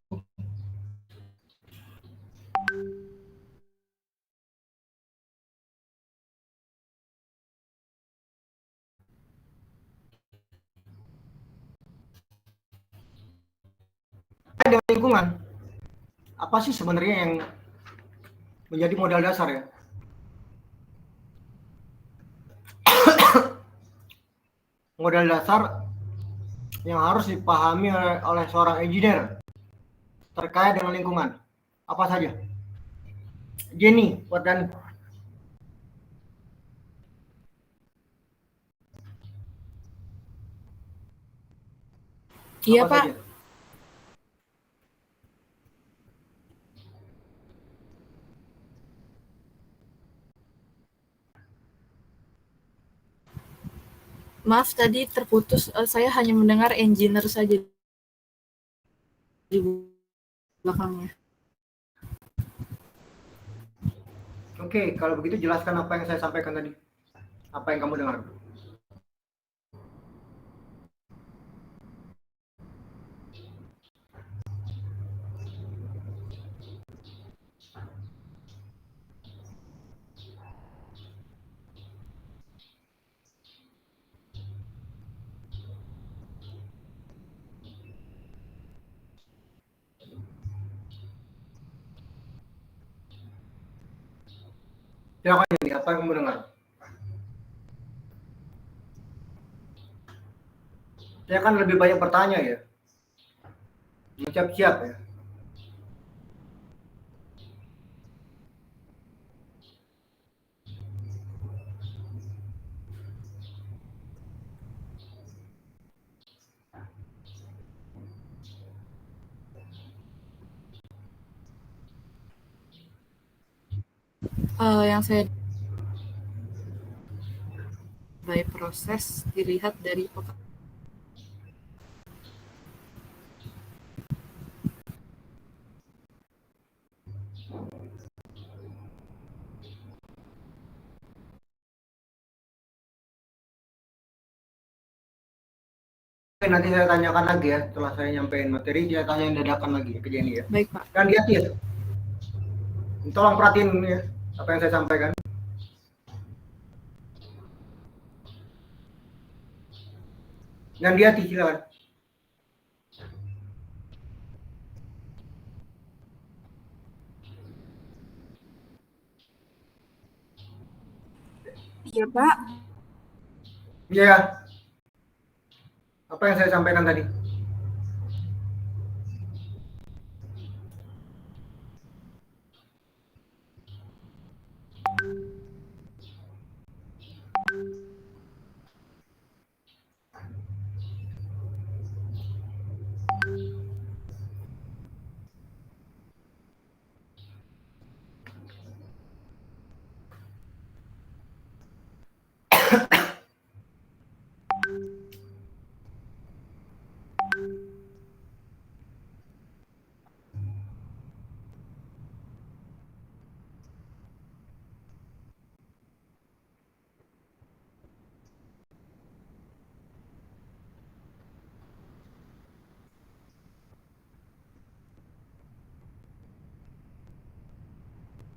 Dengan lingkungan, apa sih sebenarnya yang menjadi modal dasar ya? Modal dasar yang harus dipahami oleh seorang engineer terkait dengan lingkungan. Apa saja? Jenny, dan Iya, apa Pak. saja? Maaf tadi terputus. Saya hanya mendengar engineer saja di belakangnya. Oke, kalau begitu jelaskan apa yang saya sampaikan tadi. Apa yang kamu dengar? Silakan ini, apa yang kamu dengar? Saya kan lebih banyak bertanya ya. Siap-siap ya. Yang saya by proses dilihat dari Oke, nanti saya tanyakan lagi ya. Setelah saya nyampein materi, dia tanyain dadakan lagi ya ke Jenny ya. baik, Pak. Dan lihat ya. Tolong perhatiin ya apa yang saya sampaikan. Dan dia silakan. Iya, Pak. Iya. Apa yang saya sampaikan tadi?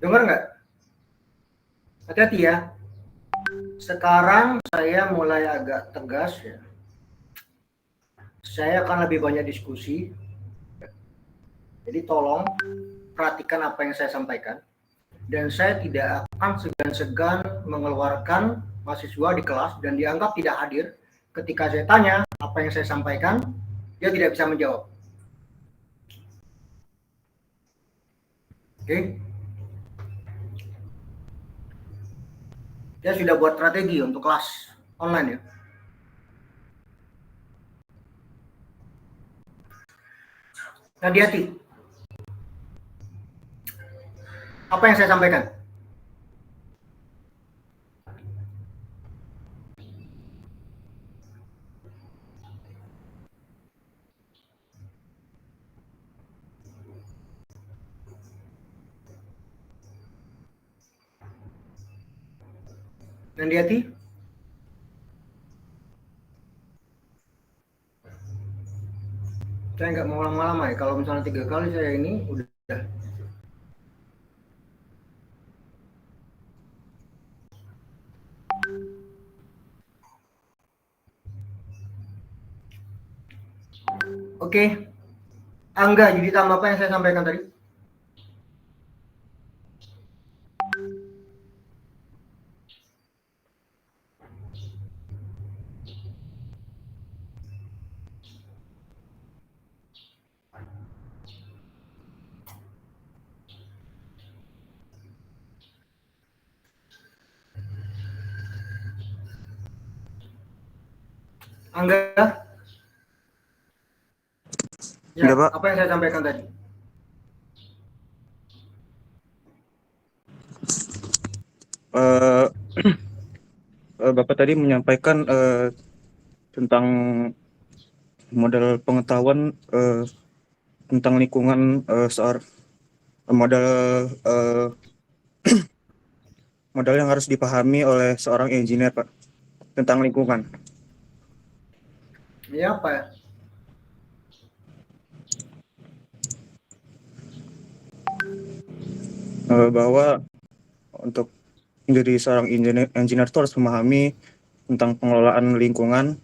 Dengar nggak? Hati-hati ya. Sekarang saya mulai agak tegas ya. Saya akan lebih banyak diskusi. Jadi tolong perhatikan apa yang saya sampaikan. Dan saya tidak akan segan-segan mengeluarkan mahasiswa di kelas dan dianggap tidak hadir ketika saya tanya apa yang saya sampaikan, dia tidak bisa menjawab. Oke? Saya sudah buat strategi untuk kelas online ya. Hati-hati. Apa yang saya sampaikan? Nandiati? Saya nggak mau lama-lama ya. Kalau misalnya 3 kali saya ini udah. Oke. Angga, jadi tambah apa yang saya sampaikan tadi? Angga? Ya, Iya, Pak. apa yang saya sampaikan tadi? Eh, Bapak tadi menyampaikan tentang model pengetahuan tentang lingkungan model eh, model yang harus dipahami oleh seorang engineer, Pak, tentang lingkungan. Ya, apa ya? Bahwa untuk menjadi seorang engineer itu harus memahami tentang pengelolaan lingkungan,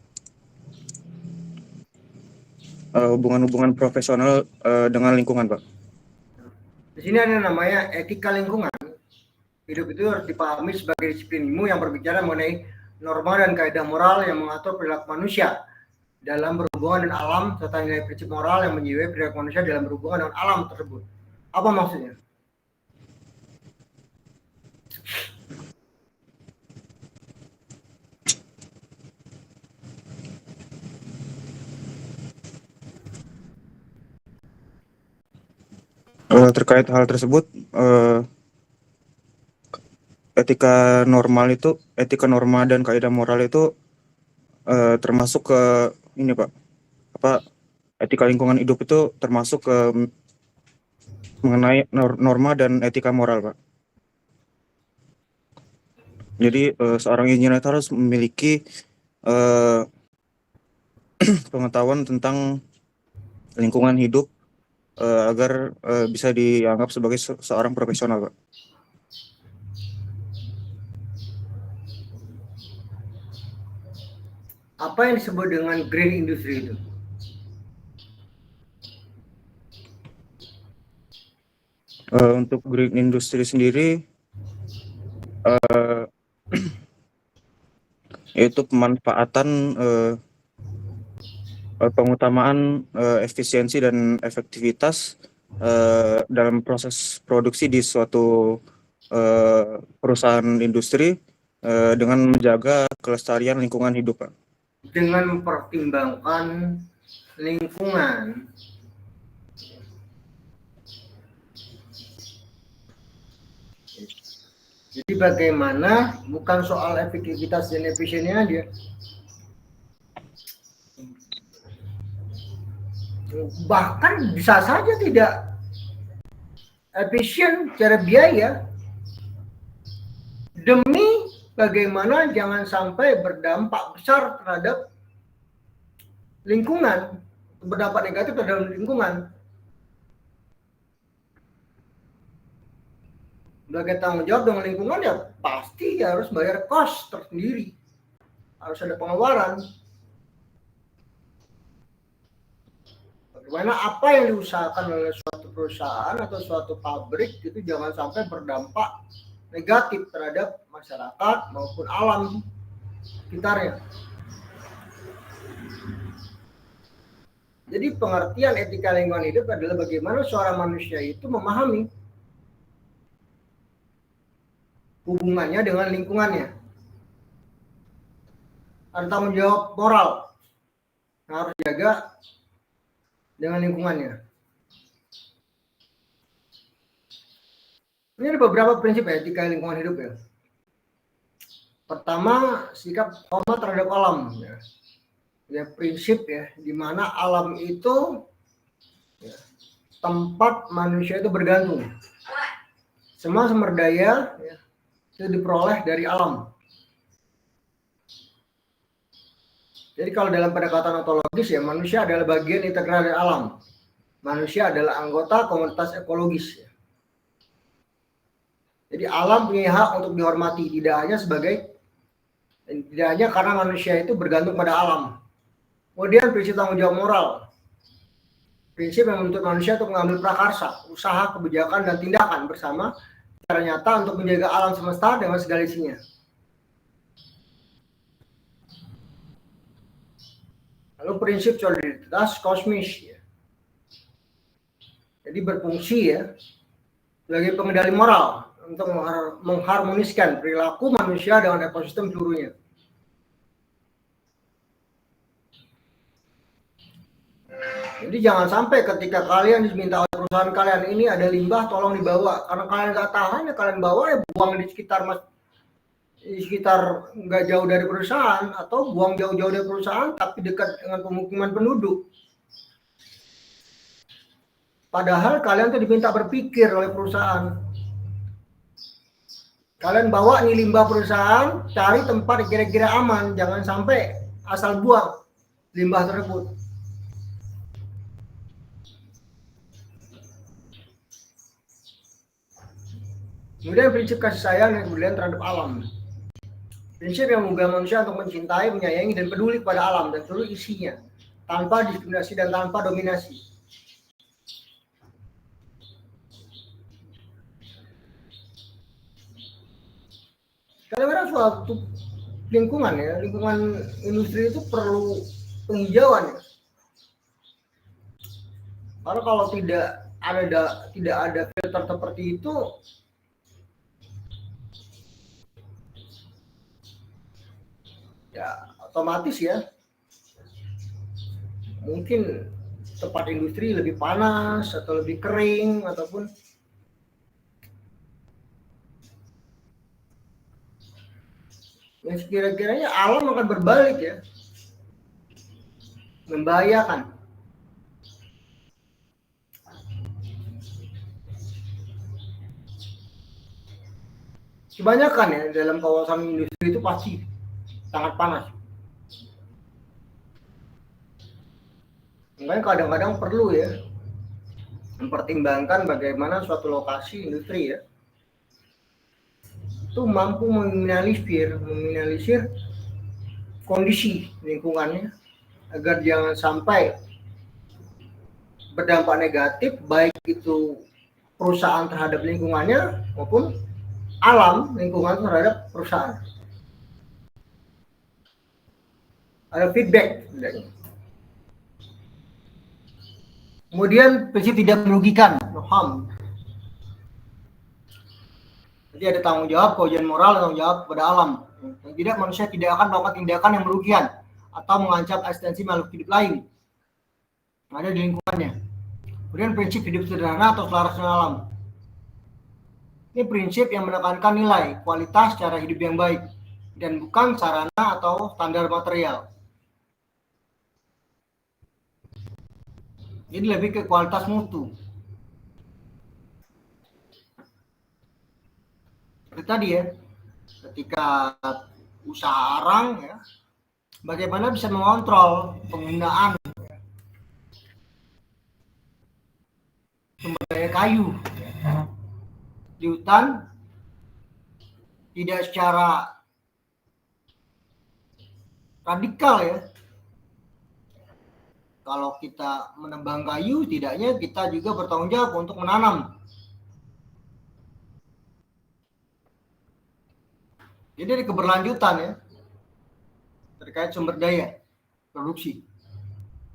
hubungan-hubungan profesional dengan lingkungan, Pak. Di sini ada namanya etika lingkungan. Hidup itu harus dipahami sebagai disiplin ilmu yang berbicara mengenai norma dan kaidah moral yang mengatur perilaku manusia dalam berhubungan dengan alam serta nilai prinsip moral yang menjiwai perilaku manusia dalam berhubungan dengan alam tersebut. Apa maksudnya? Terkait hal tersebut, etika norma dan kaidah moral itu termasuk ke ini, Pak. Etika lingkungan hidup itu termasuk ke mengenai norma dan etika moral, Pak. Jadi seorang engineer harus memiliki pengetahuan tentang lingkungan hidup agar bisa dianggap sebagai seorang profesional, Pak. Apa yang disebut dengan green industry itu? Untuk green industry sendiri, yaitu pemanfaatan pengutamaan efisiensi dan efektivitas dalam proses produksi di suatu perusahaan industri dengan menjaga kelestarian lingkungan hidup, Pak. Dengan mempertimbangkan lingkungan. Jadi bagaimana bukan soal efektivitas dan efisiennya aja. Bahkan bisa saja tidak efisien secara biaya demi bagaimana jangan sampai berdampak besar terhadap lingkungan, berdampak negatif terhadap lingkungan. Sebagai tanggung jawab dengan lingkungan ya pasti harus bayar cost tersendiri, harus ada pengeluaran. Bagaimana apa yang diusahakan oleh suatu perusahaan atau suatu pabrik itu jangan sampai berdampak negatif terhadap masyarakat maupun alam sekitarnya. Jadi pengertian etika lingkungan hidup adalah bagaimana seorang manusia itu memahami hubungannya dengan lingkungannya. Ada tanggung jawab moral yang harus dijaga dengan lingkungannya. Ini ada beberapa prinsip etika lingkungan hidup ya. Pertama, sikap hormat terhadap alam ya. Ya prinsip ya, di mana alam itu ya, tempat manusia itu bergantung. Semua sumber daya ya, itu diperoleh dari alam. Jadi kalau dalam pendekatan ontologis ya, manusia adalah bagian integral dari alam. Manusia adalah anggota komunitas ekologis. Jadi alam punya hak untuk dihormati, tidak hanya karena manusia itu bergantung pada alam. Kemudian prinsip tanggung jawab moral. Prinsip yang menuntut manusia untuk mengambil prakarsa, usaha, kebijakan, dan tindakan bersama secara nyata untuk menjaga alam semesta dengan segala isinya. Lalu prinsip solidaritas kosmis. Ya. Jadi berfungsi ya sebagai pengendali moral untuk mengharmoniskan perilaku manusia dengan ekosistem seluruhnya. Jadi jangan sampai ketika kalian diminta oleh perusahaan kalian ini ada limbah, tolong dibawa. Karena kalian nggak tahan ya kalian bawa ya buang di sekitar nggak jauh dari perusahaan, atau buang jauh-jauh dari perusahaan tapi dekat dengan pemukiman penduduk. Padahal kalian tuh diminta berpikir oleh perusahaan. Kalian bawa nih limbah perusahaan, cari tempat yang kira-kira aman, jangan sampai asal buang limbah tersebut. Kemudian prinsip kasih sayang yang kemudian terhadap alam. Prinsip yang mengubah manusia untuk mencintai, menyayangi, dan peduli kepada alam dan seluruh isinya, tanpa diskriminasi dan tanpa dominasi. Kadang-kadang suatu lingkungan ya, lingkungan industri itu perlu penghijauan ya. Karena kalau tidak ada filter seperti itu, ya otomatis ya mungkin tempat industri lebih panas atau lebih kering ataupun yang sekira-kiranya alam akan berbalik ya, membahayakan. Kebanyakan ya dalam kawasan industri itu pasti sangat panas. Makanya kadang-kadang perlu ya mempertimbangkan bagaimana suatu lokasi industri ya itu mampu meminimalisir kondisi lingkungannya agar jangan sampai berdampak negatif baik itu perusahaan terhadap lingkungannya maupun alam lingkungan terhadap perusahaan. Ada feedback sebenarnya. Kemudian prinsip tidak merugikan, no harm. Jadi ada tanggung jawab, kewajiban moral, dan tanggung jawab kepada alam. Yang tidak, manusia tidak akan melakukan tindakan yang merugikan atau mengancam eksistensi makhluk hidup lain yang ada di lingkungannya. Kemudian prinsip hidup sederhana atau selaras dengan alam. Ini prinsip yang menekankan nilai, kualitas cara hidup yang baik, dan bukan sarana atau standar material. Jadi lebih ke kualitas mutu. Seperti tadi ya, ketika usaha arang ya, bagaimana bisa mengontrol penggunaan sumber daya kayu di hutan tidak secara radikal ya. Kalau kita menebang kayu, tidaknya kita juga bertanggung jawab untuk menanam. Jadi ada keberlanjutan ya terkait sumber daya produksi.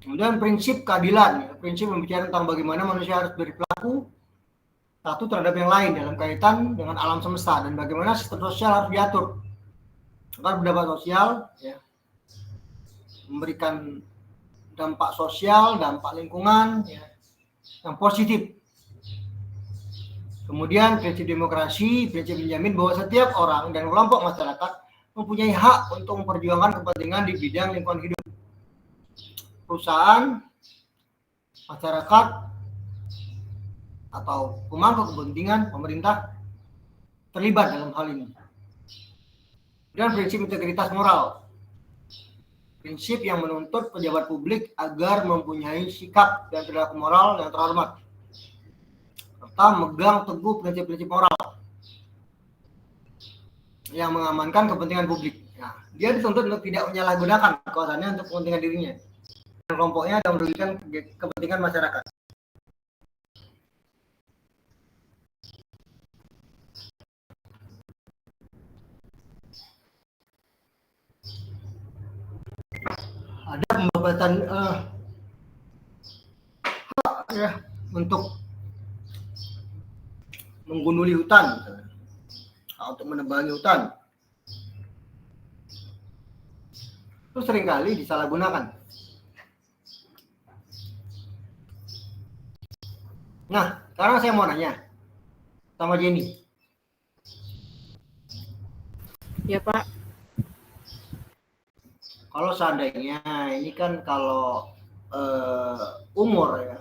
Kemudian prinsip keadilan, ya, prinsip membicara tentang bagaimana manusia harus berperilaku satu terhadap yang lain dalam kaitan dengan alam semesta dan bagaimana sistem sosial harus diatur agar berdampak sosial, ya, memberikan dampak sosial, dampak lingkungan, ya, yang positif. Kemudian prinsip demokrasi, prinsip menjamin bahwa setiap orang dan kelompok masyarakat mempunyai hak untuk memperjuangkan kepentingan di bidang lingkungan hidup. Perusahaan, masyarakat, atau pemangku kepentingan pemerintah terlibat dalam hal ini. Dan prinsip integritas moral. Prinsip yang menuntut pejabat publik agar mempunyai sikap dan perilaku moral yang terhormat, serta megang teguh prinsip-prinsip moral yang mengamankan kepentingan publik. Nah, dia dituntut untuk tidak menyalahgunakan kekuasaannya untuk kepentingan dirinya dan kelompoknya dan merugikan kepentingan masyarakat. Ada pembabatan hak ya untuk menggunduli hutan, misalnya. Hak untuk menebangi hutan. Itu seringkali disalahgunakan. Nah, sekarang saya mau nanya sama Jenny. Ya Pak, Kalau seandainya ini kan kalau umur ya,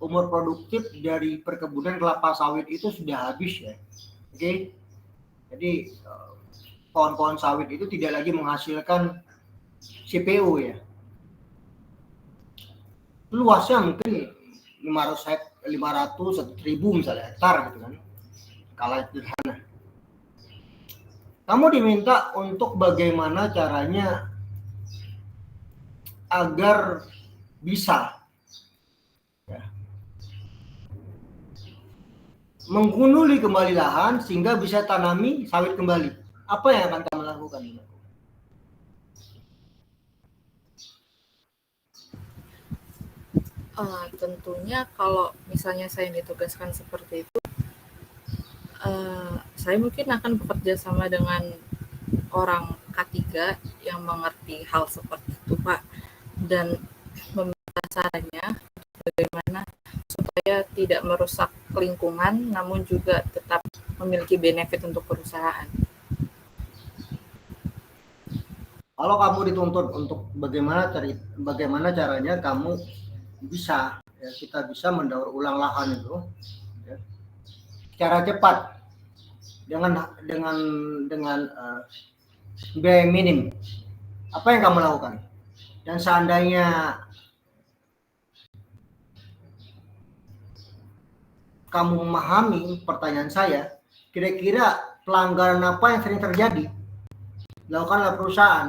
umur produktif dari perkebunan kelapa sawit itu sudah habis ya. Oke. Jadi pohon-pohon sawit itu tidak lagi menghasilkan CPO ya. Luasnya mungkin 500 1000 misalnya hektar gitu kan. Skala sederhana. Kamu diminta untuk bagaimana caranya agar bisa ya, menggunduli kembali lahan sehingga bisa tanami sawit kembali. Apa yang akan kamu lakukan? tentunya kalau misalnya saya ditugaskan seperti itu, saya mungkin akan bekerja sama dengan orang K3 yang mengerti hal seperti itu Pak, dan meminta sarannya bagaimana supaya tidak merusak lingkungan namun juga tetap memiliki benefit untuk perusahaan. Kalau kamu dituntut untuk bagaimana caranya kamu bisa ya, kita bisa mendaur ulang lahan itu ya, secara cepat dengan biaya minim. Apa yang kamu lakukan? Dan seandainya kamu memahami pertanyaan saya, kira-kira pelanggaran apa yang sering terjadi dilakukan oleh perusahaan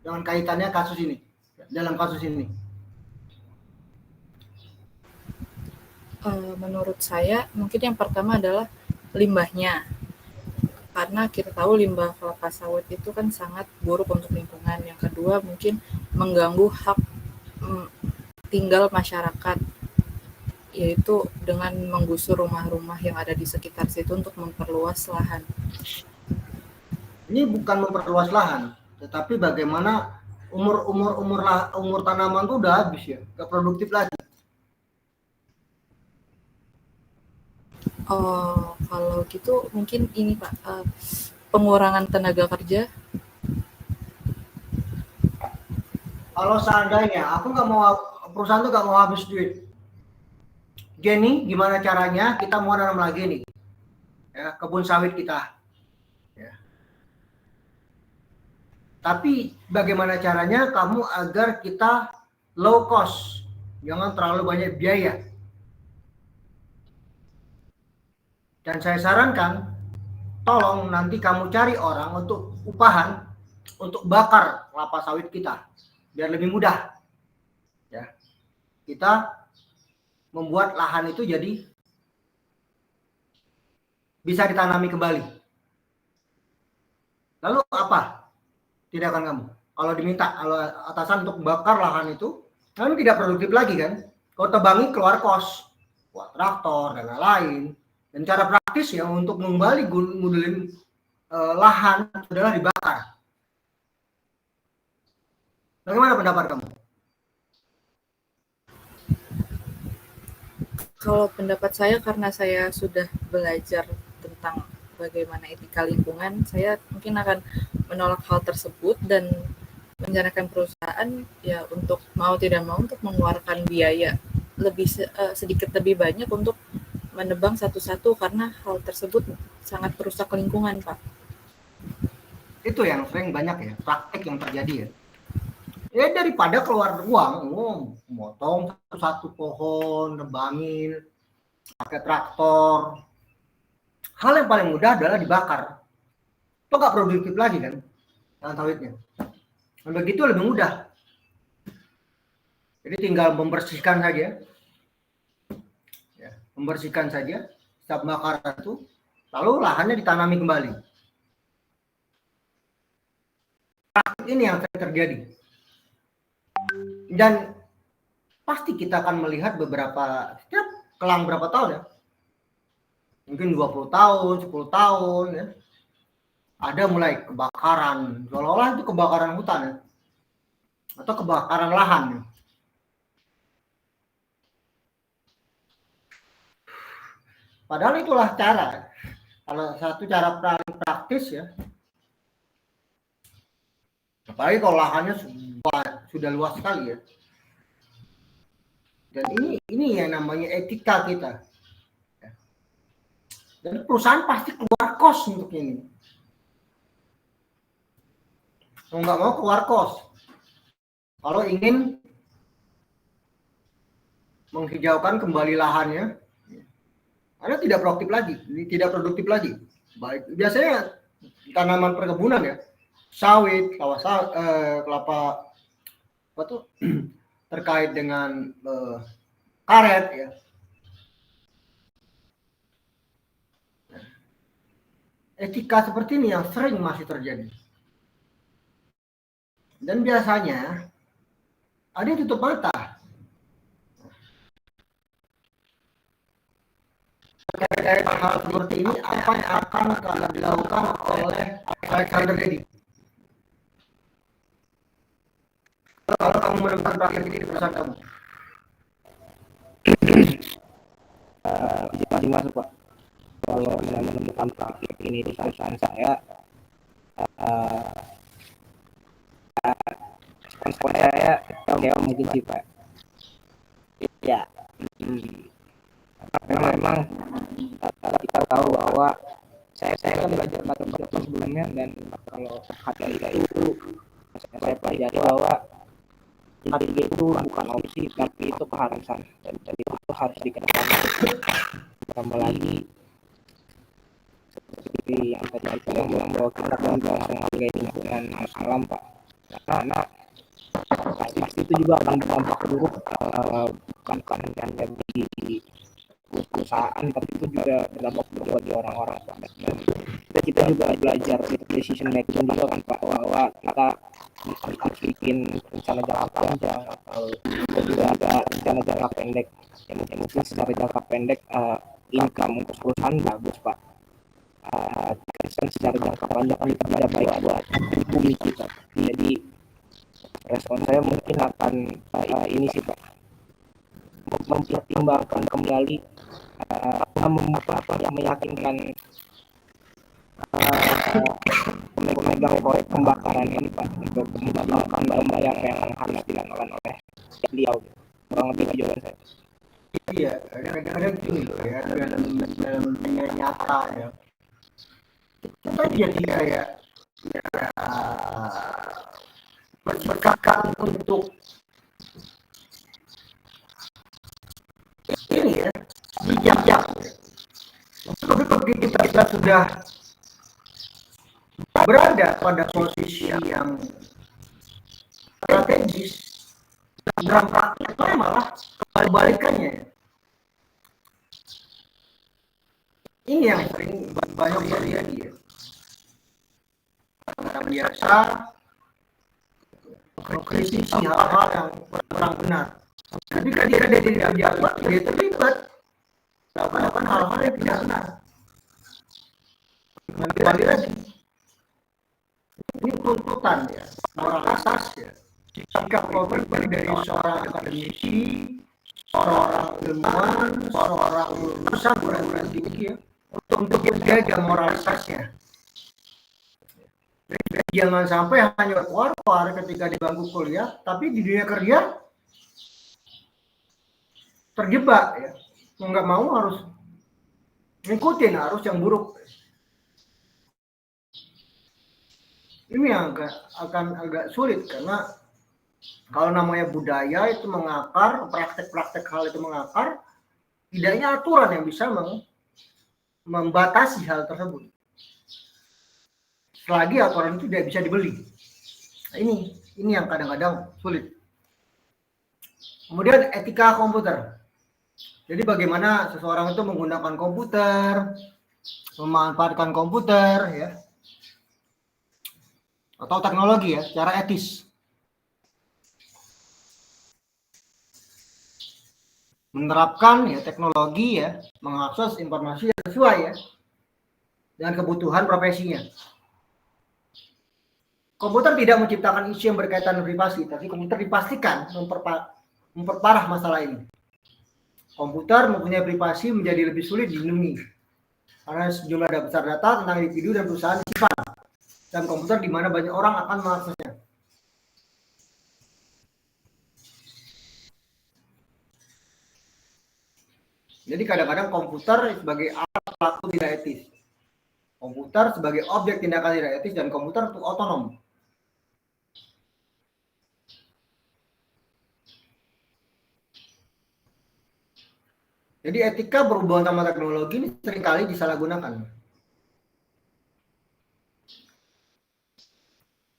dengan kaitannya kasus ini, dalam kasus ini? Menurut saya mungkin yang pertama adalah limbahnya, karena kita tahu limbah kelapa sawit itu kan sangat buruk untuk lingkungan. Yang kedua mungkin mengganggu hak tinggal masyarakat, yaitu dengan menggusur rumah-rumah yang ada di sekitar situ untuk memperluas lahan. Ini bukan memperluas lahan, tetapi bagaimana umur tanaman itu udah habis ya, gak produktif lagi. Oh, kalau gitu mungkin ini Pak, pengurangan tenaga kerja. Kalau seandainya perusahaan tuh gak mau habis duit, Jenny, gimana caranya kita mau nanam lagi nih ya, kebun sawit kita ya. Tapi bagaimana caranya kamu agar kita low cost, jangan terlalu banyak biaya. Dan saya sarankan, tolong nanti kamu cari orang untuk upahan untuk bakar kelapa sawit kita biar lebih mudah ya, kita membuat lahan itu jadi bisa ditanami kembali. Lalu apa tindakan kamu kalau diminta atasan untuk bakar lahan itu? Kan tidak produktif lagi kan, kalau tebangi keluar kos buat traktor dan lain-lain. Dan cara praktis ya untuk kembali gundulin lahan adalah dibakar. Bagaimana pendapat kamu? Kalau pendapat saya, karena saya sudah belajar tentang bagaimana etika lingkungan, saya mungkin akan menolak hal tersebut dan menyarankan perusahaan ya untuk mau tidak mau untuk mengeluarkan biaya lebih sedikit lebih banyak untuk menebang satu-satu, karena hal tersebut sangat merusak lingkungan Pak. Itu yang sering banyak ya praktek yang terjadi ya. Ya daripada keluar uang, motong satu pohon, nebangin, pakai traktor. Hal yang paling mudah adalah dibakar. Itu nggak produktif lagi kan, lahan sawitnya. Dan begitu lebih mudah. Jadi tinggal membersihkan saja, ya, membersihkan saja setiap bakaran itu, lalu lahannya ditanami kembali. Ini yang sering terjadi. Dan pasti kita akan melihat beberapa, setiap kelang berapa tahun ya, mungkin 20 tahun, 10 tahun ya, ada mulai kebakaran, seolah-olah itu kebakaran hutan ya, atau kebakaran lahan ya. Padahal itulah cara, kalau satu cara praktis ya, apalagi kalau lahannya sudah luas sekali ya. Dan ini yang namanya etika kita. Dan perusahaan pasti keluar kos untuk ini. Mau nggak mau keluar kos. Kalau ingin menghijaukan kembali lahannya, karena tidak produktif lagi. Baik, biasanya tanaman perkebunan ya, sawit, kelapa apa tuh terkait dengan karet ya. Etika seperti ini yang sering masih terjadi. Dan biasanya ada yang tutup mata. Terkait hal seperti ini, apa yang akan dilakukan oleh Alexander Dedi? Kalau kamu menemukan praktik ini di perusahaan kamu, masih masuk Pak. Kalau saya menemukan praktik ini di perusahaan saya, respon saya mungkin sih Pak. Ya, memang kita tahu bahwa saya kan belajar matematika sebelumnya, dan kalau matematika itu saya pelajari bahwa matematika itu bukan opsi tapi itu keharusan, dan itu harus dikenakan. Tambah lagi seperti yang tadi saya bilang bahwa kita kan menghargai lingkungan alam Pak, karena pasti itu juga akan berdampak buruk, bukan hanya di perusahaan tapi itu juga berdampak buruk bagi orang-orang Pak. Dan kita juga belajar decision making juga kan Pak, bahwa kita harus bikin rencana jangka panjang atau juga ada rencana jangka pendek. Ya mungkin secara jangka pendek income untuk perusahaan bagus Pak, secara jangka panjang kan kita tidak baik buat bumi kita. Jadi respon saya mungkin akan ini sih Pak, mempertimbangkan kembali, meyakinkan pemegang proyek pembakaran ini Pak untuk mempertimbangkan bayar yang harus dilakukan oleh beliau. Kurang lebih jawaban saya. iya, kadang-kadang gini loh ya, dalam dunia nyata ya, kita jadi kayak bersikap untuk ini ya, bijak. Tapi begitu kita sudah berada pada posisi yang strategis, dalam prakteknya malah kebalikannya. Ini yang sering banyak terjadi ya. Karena biasa mengkritisi hal-hal yang kurang benar. Ketika dia ada di pejabat, dia terlibat melakukan hal-hal yang tidak benar. Kembali lagi, ini tuntutan ya, moral asas ya. Sikap pribadi dari seorang akademisi, seorang ilmuwan, seorang lulusan perguruan tinggi ya, untuk menjaga moralitasnya. Jangan sampai hanya keluar ketika di bangku kuliah, tapi di dunia kerja terjebak ya. Mau nggak mau harus ngikutin arus yang buruk. Ini yang akan agak sulit karena Kalau namanya budaya itu mengakar, praktek-praktek hal itu mengakar, tidaknya aturan yang bisa membatasi hal tersebut. Selagi aturan itu tidak bisa dibeli. Nah, ini yang kadang-kadang sulit. Kemudian etika komputer. Jadi bagaimana seseorang itu menggunakan komputer, memanfaatkan komputer, ya, atau teknologi ya, secara etis. Menerapkan ya teknologi ya, mengakses informasi yang sesuai ya dengan kebutuhan profesinya. Komputer tidak menciptakan isu yang berkaitan dengan privasi, tapi komputer dipastikan memperparah masalah ini. Komputer mempunyai privasi menjadi lebih sulit dilindungi karena sejumlah besar data tentang individu dan perusahaan disimpan dalam komputer di mana banyak orang akan mengaksesnya. Jadi kadang-kadang komputer sebagai alat pelaku tidak etis, komputer sebagai objek tindakan tidak etis, dan komputer itu otonom. Jadi etika berhubungan sama teknologi ini seringkali disalahgunakan.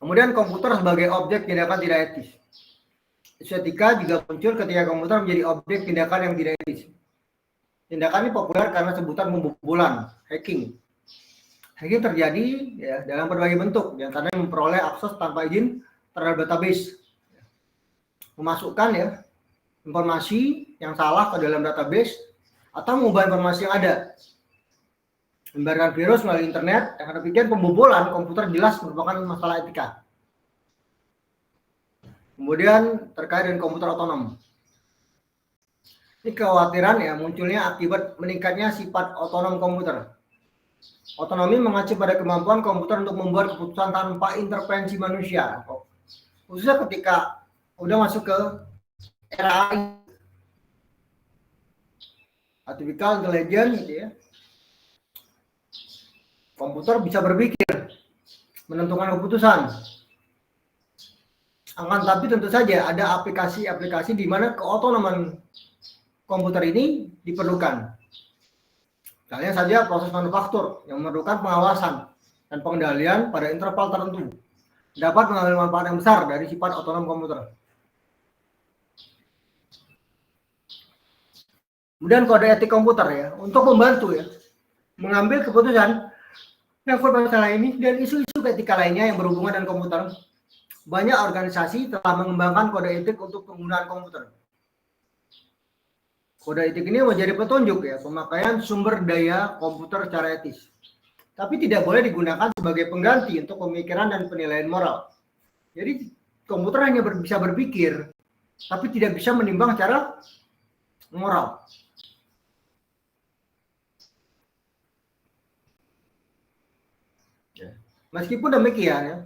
Kemudian komputer sebagai objek tindakan tidak etis. Isu etika juga muncul ketika komputer menjadi objek tindakan yang tidak etis. Tindakan ini populer karena sebutan pembobolan, hacking. Hacking terjadi ya, dalam berbagai bentuk, yang karena memperoleh akses tanpa izin terhadap database, memasukkan ya informasi yang salah ke dalam database, atau mengubah informasi yang ada, menyebarkan virus melalui internet. Dengan demikian pembobolan komputer jelas merupakan masalah etika. Kemudian terkait dengan komputer otonom. Ini kekhawatiran ya munculnya akibat meningkatnya sifat otonom komputer. Otonomi mengacu pada kemampuan komputer untuk membuat keputusan tanpa intervensi manusia. Khususnya ketika udah masuk ke era AI, artificial intelligence gitu ya. Komputer bisa berpikir, menentukan keputusan. Akan tapi tentu saja ada aplikasi-aplikasi di mana keotonoman komputer ini diperlukan. Misalnya saja proses manufaktur yang memerlukan pengawasan dan pengendalian pada interval tertentu dapat mengambil manfaat yang besar dari sifat otonom komputer. Kemudian kode etik komputer ya, untuk membantu ya mengambil keputusan yang masalah ini dan isu-isu etika lainnya yang berhubungan dengan komputer. Banyak organisasi telah mengembangkan kode etik untuk penggunaan komputer. Kode etik ini menjadi petunjuk ya pemakaian sumber daya komputer secara etis. Tapi tidak boleh digunakan sebagai pengganti untuk pemikiran dan penilaian moral. Jadi komputer hanya bisa berpikir, tapi tidak bisa menimbang secara moral. Meskipun demikian ya,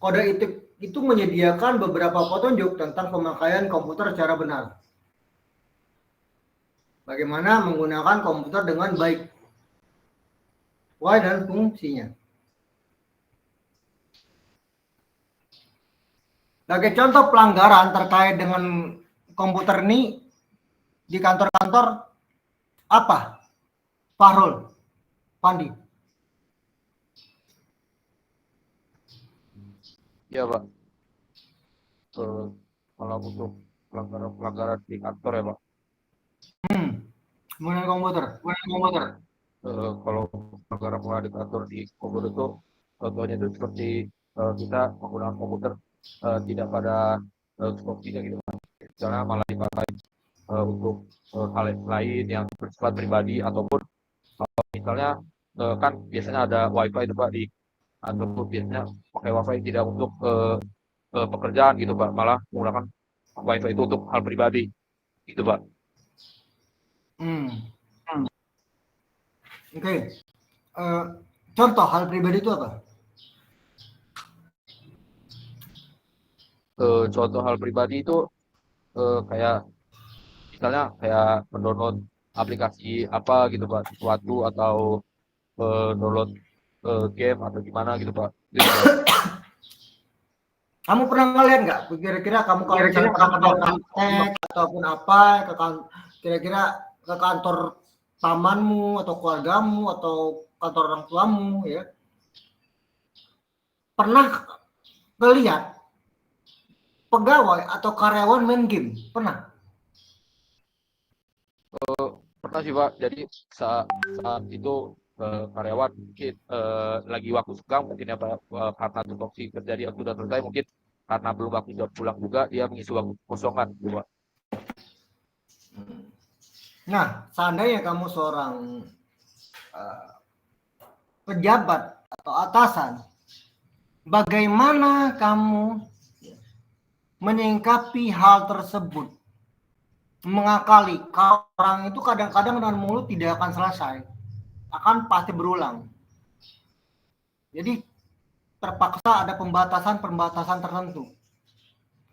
kode etik itu menyediakan beberapa petunjuk tentang pemakaian komputer secara benar. Bagaimana menggunakan komputer dengan baik, why dan fungsinya. Sebagai contoh pelanggaran terkait dengan komputer ini di kantor-kantor apa? Fahrul, Pandi. Iya Pak. Kalau untuk pelanggaran di kantor ya Pak. Menggunakan komputer. Kalau pelanggaran di kantor di komputer itu contohnya itu seperti kita menggunakan komputer tidak pada fungsinya gitu Pak. Misalnya malah dipakai untuk hal lain yang bersifat pribadi ataupun misalnya kan biasanya ada wifi itu Pak di ataupun biasanya pakai wifi tidak untuk pekerjaan gitu Pak, malah menggunakan wifi itu untuk hal pribadi gitu Pak. Oke. Contoh hal pribadi itu apa? Contoh hal pribadi itu kayak misalnya kayak mendownload aplikasi apa gitu Pak, sesuatu atau download game atau gimana gitu Pak. Gitu, Pak. Kamu pernah ngeliat nggak? Kira-kira kamu kalau misalnya kerja praktek ataupun apa, kira-kira ke kantor pamanmu atau keluargamu atau kantor orang tuamu, ya, pernah ngeliat pegawai atau karyawan main game? Pernah? Pernah sih Pak, jadi saat itu karyawan mungkin lagi waktu senggang mungkin ya Pak, karena tupoksi kerja dia sudah selesai, mungkin karena belum waktu jam pulang juga dia mengisi waktu kosongan gitu Pak. Nah, seandainya kamu seorang pejabat atau atasan, bagaimana kamu menyingkapi hal tersebut? Mengakali, kalau orang itu kadang-kadang dengan mulut tidak akan selesai, akan pasti berulang. Jadi terpaksa ada pembatasan tertentu.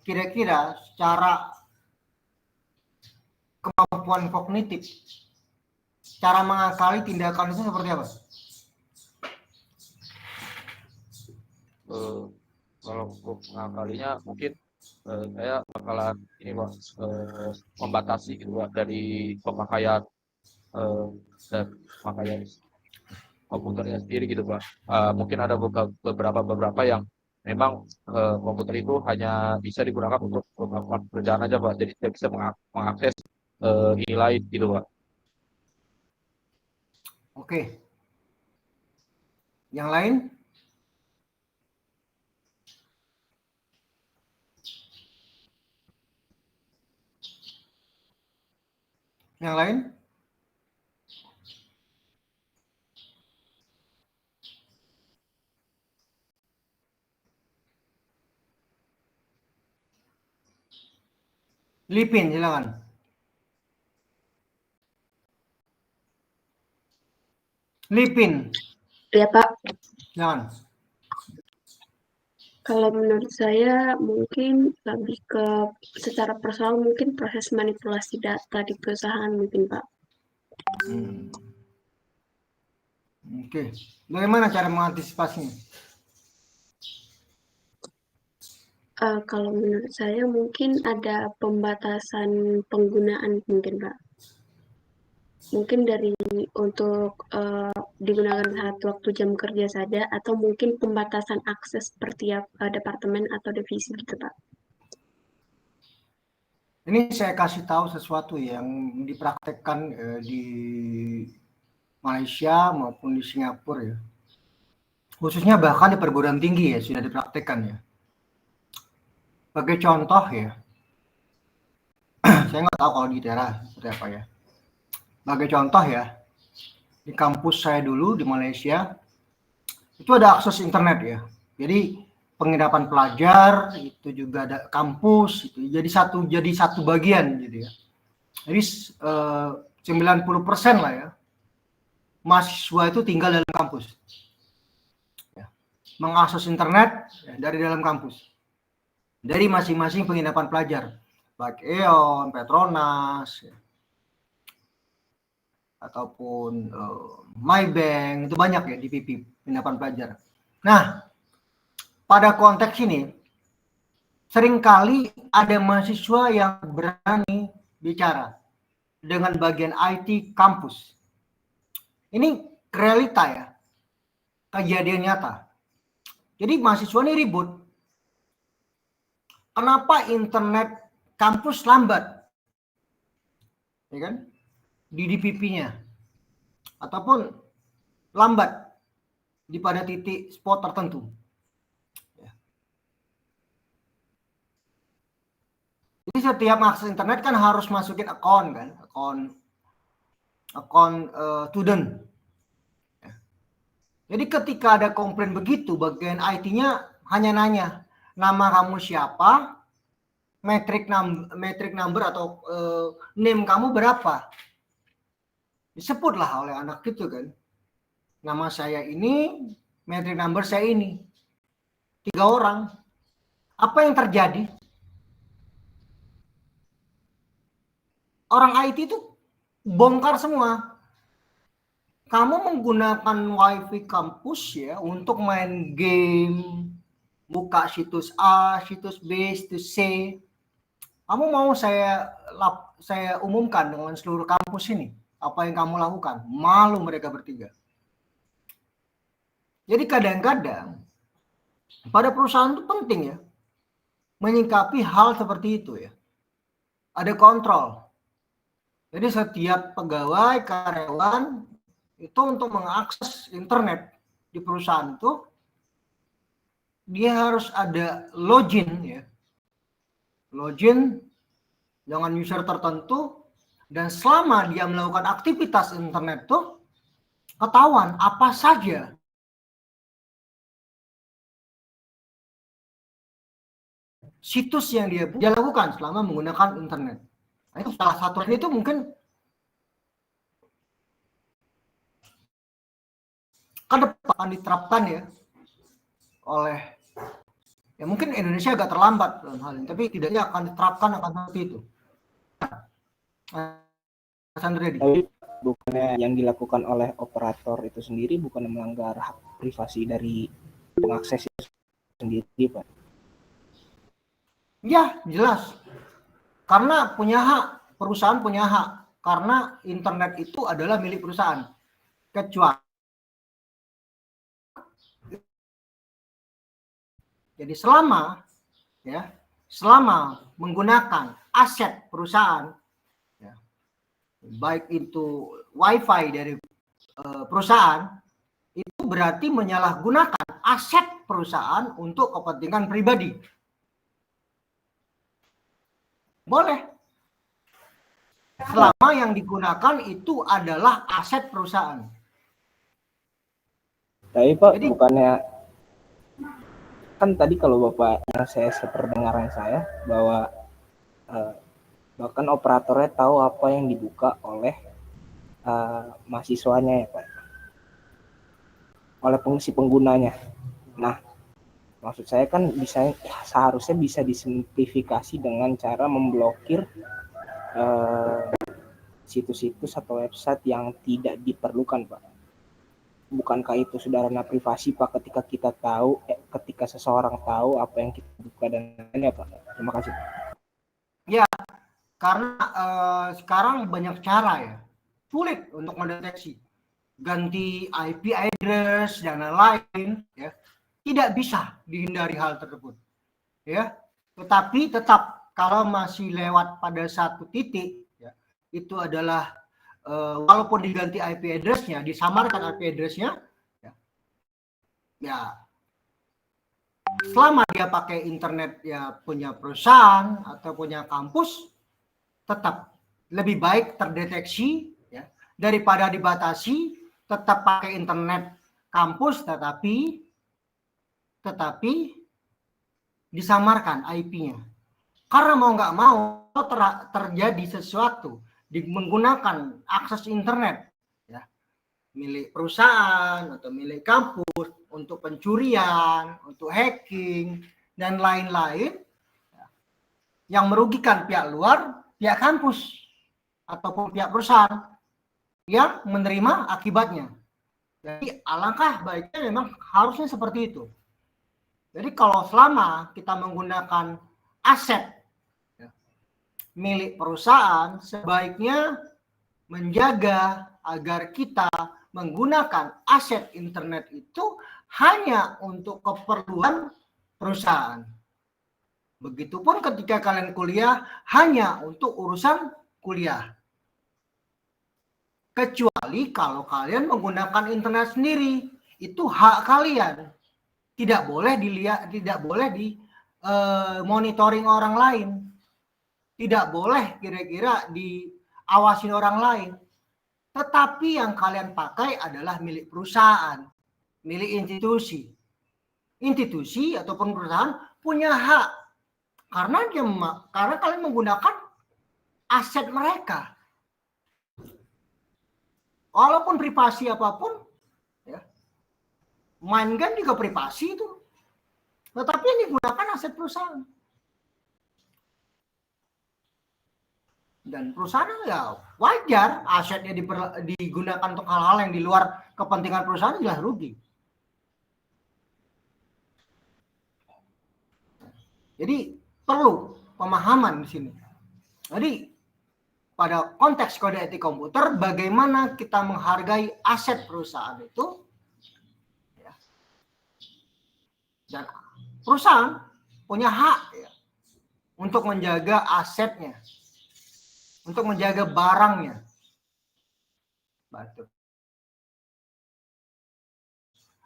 Kira-kira secara kemampuan kognitif, cara mengakali tindakan itu seperti apa? Kalau untuk mengakalinya mungkin saya bakalan ini Pak, membatasi gitu Pak dari pemakaian dan pemakaian komputernya sendiri gitu Pak. Mungkin ada beberapa yang memang komputer itu hanya bisa digunakan untuk melakukan pekerjaan aja Pak, jadi tidak bisa mengakses ini lain gitu Pak. Oke. Yang lain? Yang lain? Lipin, silakan. Lipin, Ya Pak, silakan. kalau menurut saya mungkin lebih ke secara personal mungkin proses manipulasi data di perusahaan mungkin Pak. Oke, bagaimana cara mengantisipasinya? Kalau menurut saya mungkin ada pembatasan penggunaan mungkin Pak. Mungkin dari untuk digunakan saat waktu jam kerja saja atau mungkin pembatasan akses per tiap departemen atau divisi gitu Pak. Ini saya kasih tahu sesuatu yang dipraktekkan di Malaysia maupun di Singapura ya. Khususnya bahkan di perguruan tinggi ya sudah dipraktekkan ya. Sebagai contoh ya, saya nggak tahu kalau di daerah seperti apa ya. Sebagai contoh ya, di kampus saya dulu di Malaysia itu ada akses internet ya. Jadi penginapan pelajar itu juga ada kampus itu jadi satu bagian gitu ya. Jadi 90% lah ya mahasiswa itu tinggal dalam kampus ya. Mengakses internet ya, dari dalam kampus dari masing-masing penginapan pelajar baik Aeon, Petronas ya, ataupun Maybank, itu banyak ya di PP penginapan pelajar. Nah, pada konteks ini seringkali ada mahasiswa yang berani bicara dengan bagian IT kampus. Ini realita ya, kejadian nyata. Jadi mahasiswa ini ribut. Kenapa internet kampus lambat? Ya kan? Di DPP-nya. Ataupun lambat di pada titik spot tertentu. Jadi setiap akses internet kan harus masukin akun kan, akun student. Jadi ketika ada komplain begitu, bagian IT-nya hanya nanya, nama kamu siapa, metric number atau name kamu berapa. Disebutlah oleh anak itu kan. Nama saya ini, metric number saya ini. 3 orang. Apa yang terjadi? Orang IT itu bongkar semua. Kamu menggunakan WiFi kampus ya untuk main game, buka situs A, situs B, situs C. Kamu mau saya umumkan dengan seluruh kampus ini apa yang kamu lakukan? Malu mereka bertiga. Jadi kadang-kadang pada perusahaan itu penting ya menyikapi hal seperti itu ya. Ada kontrol. Jadi setiap pegawai, karyawan itu untuk mengakses internet di perusahaan itu dia harus ada login ya. Login dengan user tertentu, dan selama dia melakukan aktivitas internet itu ketahuan apa saja situs yang dia lakukan selama menggunakan internet. Nah, itu salah satu itu mungkin ke depan akan diterapkan ya oleh ya mungkin Indonesia agak terlambat dalam hal ini, tapi tidaknya akan diterapkan akan seperti itu. Tapi bukannya yang dilakukan oleh operator itu sendiri bukan melanggar hak privasi dari pengakses itu sendiri, Pak? Ya, jelas. Karena punya hak, perusahaan punya hak. Karena internet itu adalah milik perusahaan. Kecuali jadi selama menggunakan aset perusahaan, ya, baik itu WiFi dari perusahaan, itu berarti menyalahgunakan aset perusahaan untuk kepentingan pribadi. Boleh. Selama yang digunakan itu adalah aset perusahaan. Tapi Pak, jadi, bukannya kan tadi kalau Bapak yang saya seperdengaran saya bahwa bahkan operatornya tahu apa yang dibuka oleh mahasiswanya ya Pak, oleh si penggunanya. Nah, maksud saya kan seharusnya bisa disimplifikasi dengan cara memblokir situs-situs atau website yang tidak diperlukan, Pak. Bukankah itu sudah ranah privasi, Pak, ketika seseorang tahu apa yang kita buka dan lainnya, Pak? Terima kasih. Ya, karena sekarang banyak cara ya, sulit untuk mendeteksi. Ganti IP address dan lain-lain, ya, tidak bisa dihindari hal tersebut, ya. Tetapi tetap kalau masih lewat pada satu titik, ya, itu adalah walaupun diganti IP address-nya, disamarkan IP address-nya, ya, selama dia pakai internet ya punya perusahaan atau punya kampus, tetap lebih baik terdeteksi ya daripada dibatasi. Tetap pakai internet kampus tetapi disamarkan IP-nya. Karena mau nggak mau terjadi sesuatu menggunakan akses internet ya milik perusahaan atau milik kampus untuk pencurian, untuk hacking dan lain-lain ya, yang merugikan pihak luar, pihak kampus ataupun pihak perusahaan yang menerima akibatnya. Jadi alangkah baiknya memang harusnya seperti itu. Jadi kalau selama kita menggunakan aset ya, milik perusahaan, sebaiknya menjaga agar kita menggunakan aset internet itu hanya untuk keperluan perusahaan. Begitupun ketika kalian kuliah hanya untuk urusan kuliah. Kecuali kalau kalian menggunakan internet sendiri, itu hak kalian. Tidak boleh dilihat, tidak boleh di monitoring orang lain. Tidak boleh kira-kira diawasi orang lain. Tetapi yang kalian pakai adalah milik perusahaan, milik institusi. Institusi ataupun perusahaan punya hak karena kalian menggunakan aset mereka. Walaupun privasi apapun, ya, main game juga privasi itu. Tetapi yang digunakan aset perusahaan. Dan perusahaan ya wajar asetnya digunakan untuk hal-hal yang di luar kepentingan perusahaan jelas rugi. Jadi perlu pemahaman di sini. Jadi pada konteks kode etik komputer, bagaimana kita menghargai aset perusahaan itu, ya. Dan perusahaan punya hak ya, untuk menjaga asetnya, untuk menjaga barangnya.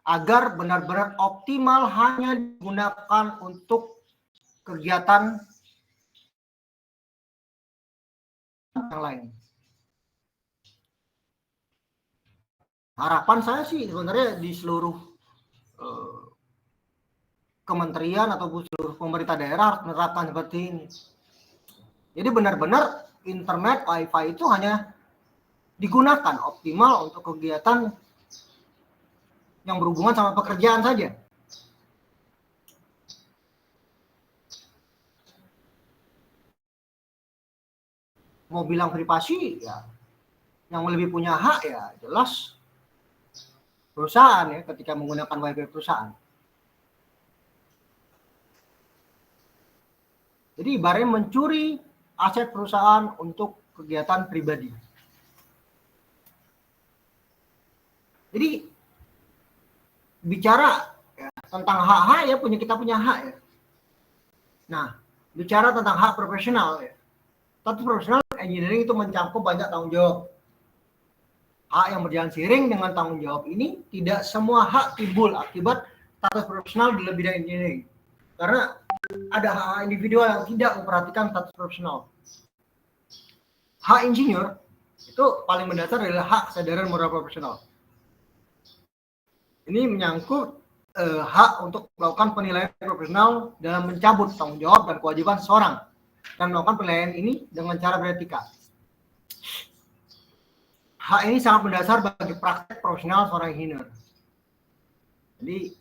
Agar benar-benar optimal hanya digunakan untuk kegiatan yang lain. Harapan saya sih sebenarnya di seluruh kementerian ataupun seluruh pemerintah daerah harus menerapkan seperti ini. Jadi benar-benar internet WiFi itu hanya digunakan optimal untuk kegiatan yang berhubungan sama pekerjaan saja. Mau bilang privasi ya, yang lebih punya hak ya jelas perusahaan ya, ketika menggunakan WiFi perusahaan. Jadi ibaratnya mencuri aset perusahaan untuk kegiatan pribadi. Jadi bicara ya, tentang hak-hak ya, kita punya hak ya. Nah, bicara tentang hak profesional ya. Status profesional engineering itu mencakup banyak tanggung jawab. Hak yang berjalan seiring dengan tanggung jawab ini, tidak semua hak timbul akibat status profesional di bidang engineering. Karena ada hak individual yang tidak memperhatikan status profesional. Hak insinyur itu paling mendasar adalah hak kesadaran moral profesional. Ini menyangkut hak untuk melakukan penilaian profesional dalam mencabut tanggung jawab dan kewajiban seseorang dan melakukan penilaian ini dengan cara beretika. Hak ini sangat mendasar bagi praktek profesional seorang engineer. Jadi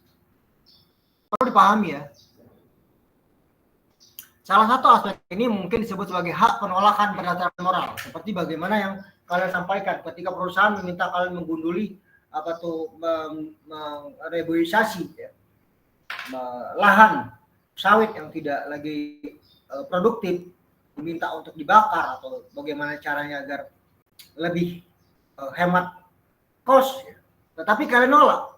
perlu dipahami ya. Salah satu aspek ini mungkin disebut sebagai hak penolakan berdasarkan moral, seperti bagaimana yang kalian sampaikan ketika perusahaan meminta kalian menggunduli reboisasi ya, lahan sawit yang tidak lagi produktif, diminta untuk dibakar atau bagaimana caranya agar lebih hemat cost ya. Tetapi kalian nolak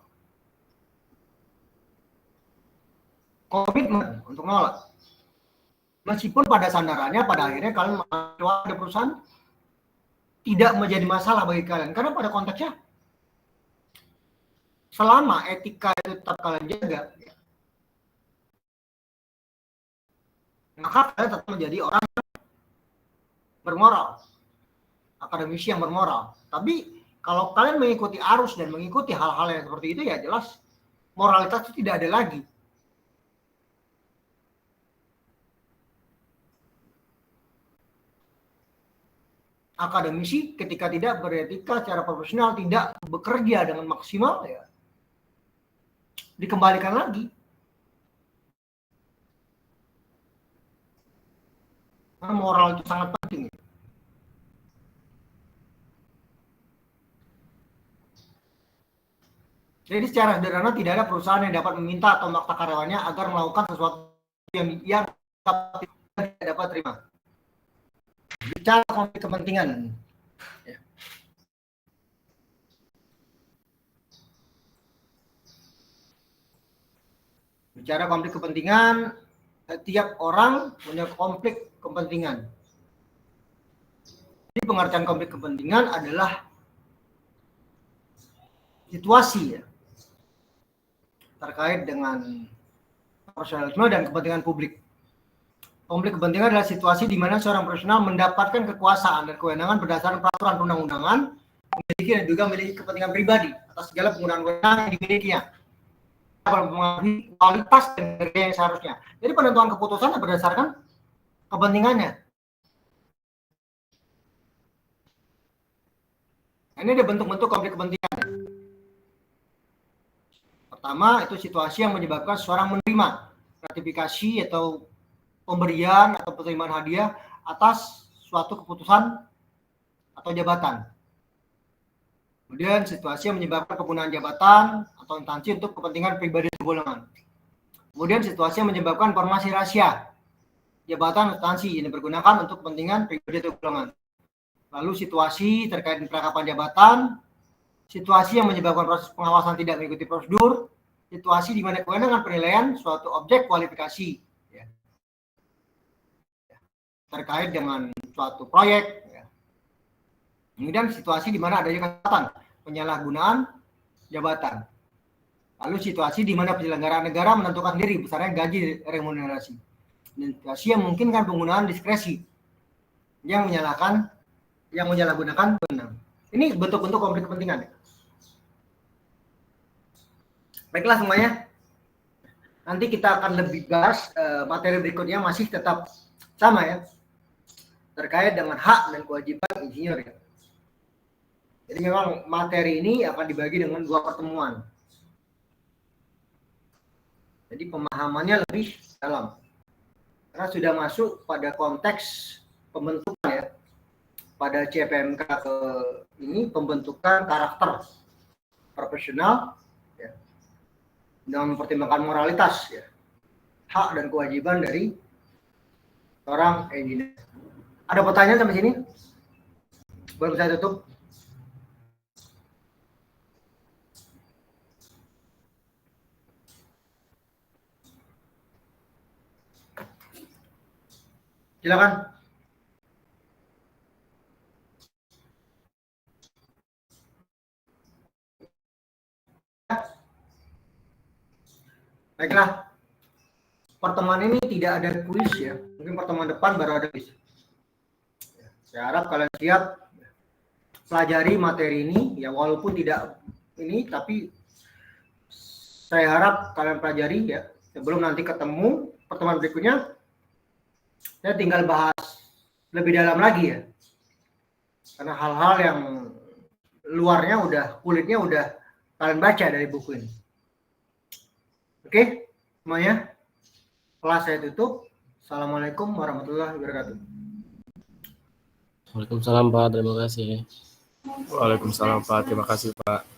komitmen untuk nolak, meskipun pada sandarannya pada akhirnya kalian ada perusahaan tidak menjadi masalah bagi kalian, karena pada konteksnya selama etika itu tetap kalian jaga ya, maka kalian tetap menjadi orang bermoral, akademisi yang bermoral. Tapi kalau kalian mengikuti arus dan mengikuti hal-hal yang seperti itu ya jelas moralitas itu tidak ada lagi. Akademisi ketika tidak beretika secara profesional, tidak bekerja dengan maksimal ya dikembalikan lagi. Karena moral itu sangat penting. Jadi secara sederhana tidak ada perusahaan yang dapat meminta atau memaksa karyawannya agar melakukan sesuatu yang tidak dapat terima. Bicara konflik kepentingan. Ya. Bicara konflik kepentingan, tiap orang punya konflik kepentingan. Jadi pengertian konflik kepentingan adalah situasi ya, terkait dengan profesionalisme dan kepentingan publik. Konflik kepentingan adalah situasi di mana seorang profesional mendapatkan kekuasaan dan kewenangan berdasarkan peraturan perundang-undangan, memiliki dan juga memiliki kepentingan pribadi atas segala penggunaan wewenang yang dimilikinya, mempengaruhi kualitas dan kerja yang seharusnya. Jadi penentuan keputusan berdasarkan kepentingannya. Ini ada bentuk-bentuk konflik kepentingan. Pertama, itu situasi yang menyebabkan seorang menerima gratifikasi atau pemberian atau penerimaan hadiah atas suatu keputusan atau jabatan. Kemudian situasi yang menyebabkan penggunaan jabatan atau instansi untuk kepentingan pribadi golongan. Kemudian situasi yang menyebabkan informasi rahasia jabatan instansi yang dipergunakan untuk kepentingan pribadi atau golongan. Lalu situasi terkait perangkapan jabatan, situasi yang menyebabkan proses pengawasan tidak mengikuti prosedur, situasi di mana kewenangan penilaian suatu objek kualifikasi ya, terkait dengan suatu proyek. Ya. Kemudian situasi di mana adanya kesalahan penyalahgunaan jabatan. Lalu situasi di mana penyelenggara negara menentukan sendiri besarnya gaji remunerasi. Dan situasi yang memungkinkan penggunaan diskresi yang menyalahgunakan wewenang. Ini bentuk-bentuk konflik kepentingan. Baiklah semuanya. Nanti kita akan lebih bahas materi berikutnya masih tetap sama ya. Terkait dengan hak dan kewajiban insinyur ya. Jadi memang materi ini akan dibagi dengan 2 pertemuan. Jadi pemahamannya lebih dalam. Karena sudah masuk pada konteks pembentukan ya. Pada CPMK ke ini pembentukan karakter profesional ya. Dengan mempertimbangkan moralitas ya. Hak dan kewajiban dari seorang engineer. Ada pertanyaan sampai sini? Boleh saya tutup? Silakan. Baiklah. Pertemuan ini tidak ada kuis ya. Mungkin pertemuan depan baru ada kuis. Saya harap kalian siap pelajari materi ini ya, walaupun tidak ini, tapi saya harap kalian pelajari ya. Sebelum nanti ketemu pertemuan berikutnya, saya tinggal bahas lebih dalam lagi ya. Karena hal-hal yang luarnya kulitnya udah kalian baca dari buku ini. Oke, semuanya. Kelas saya tutup. Assalamualaikum warahmatullahi wabarakatuh. Waalaikumsalam Pak, terima kasih. Waalaikumsalam Pak, terima kasih Pak.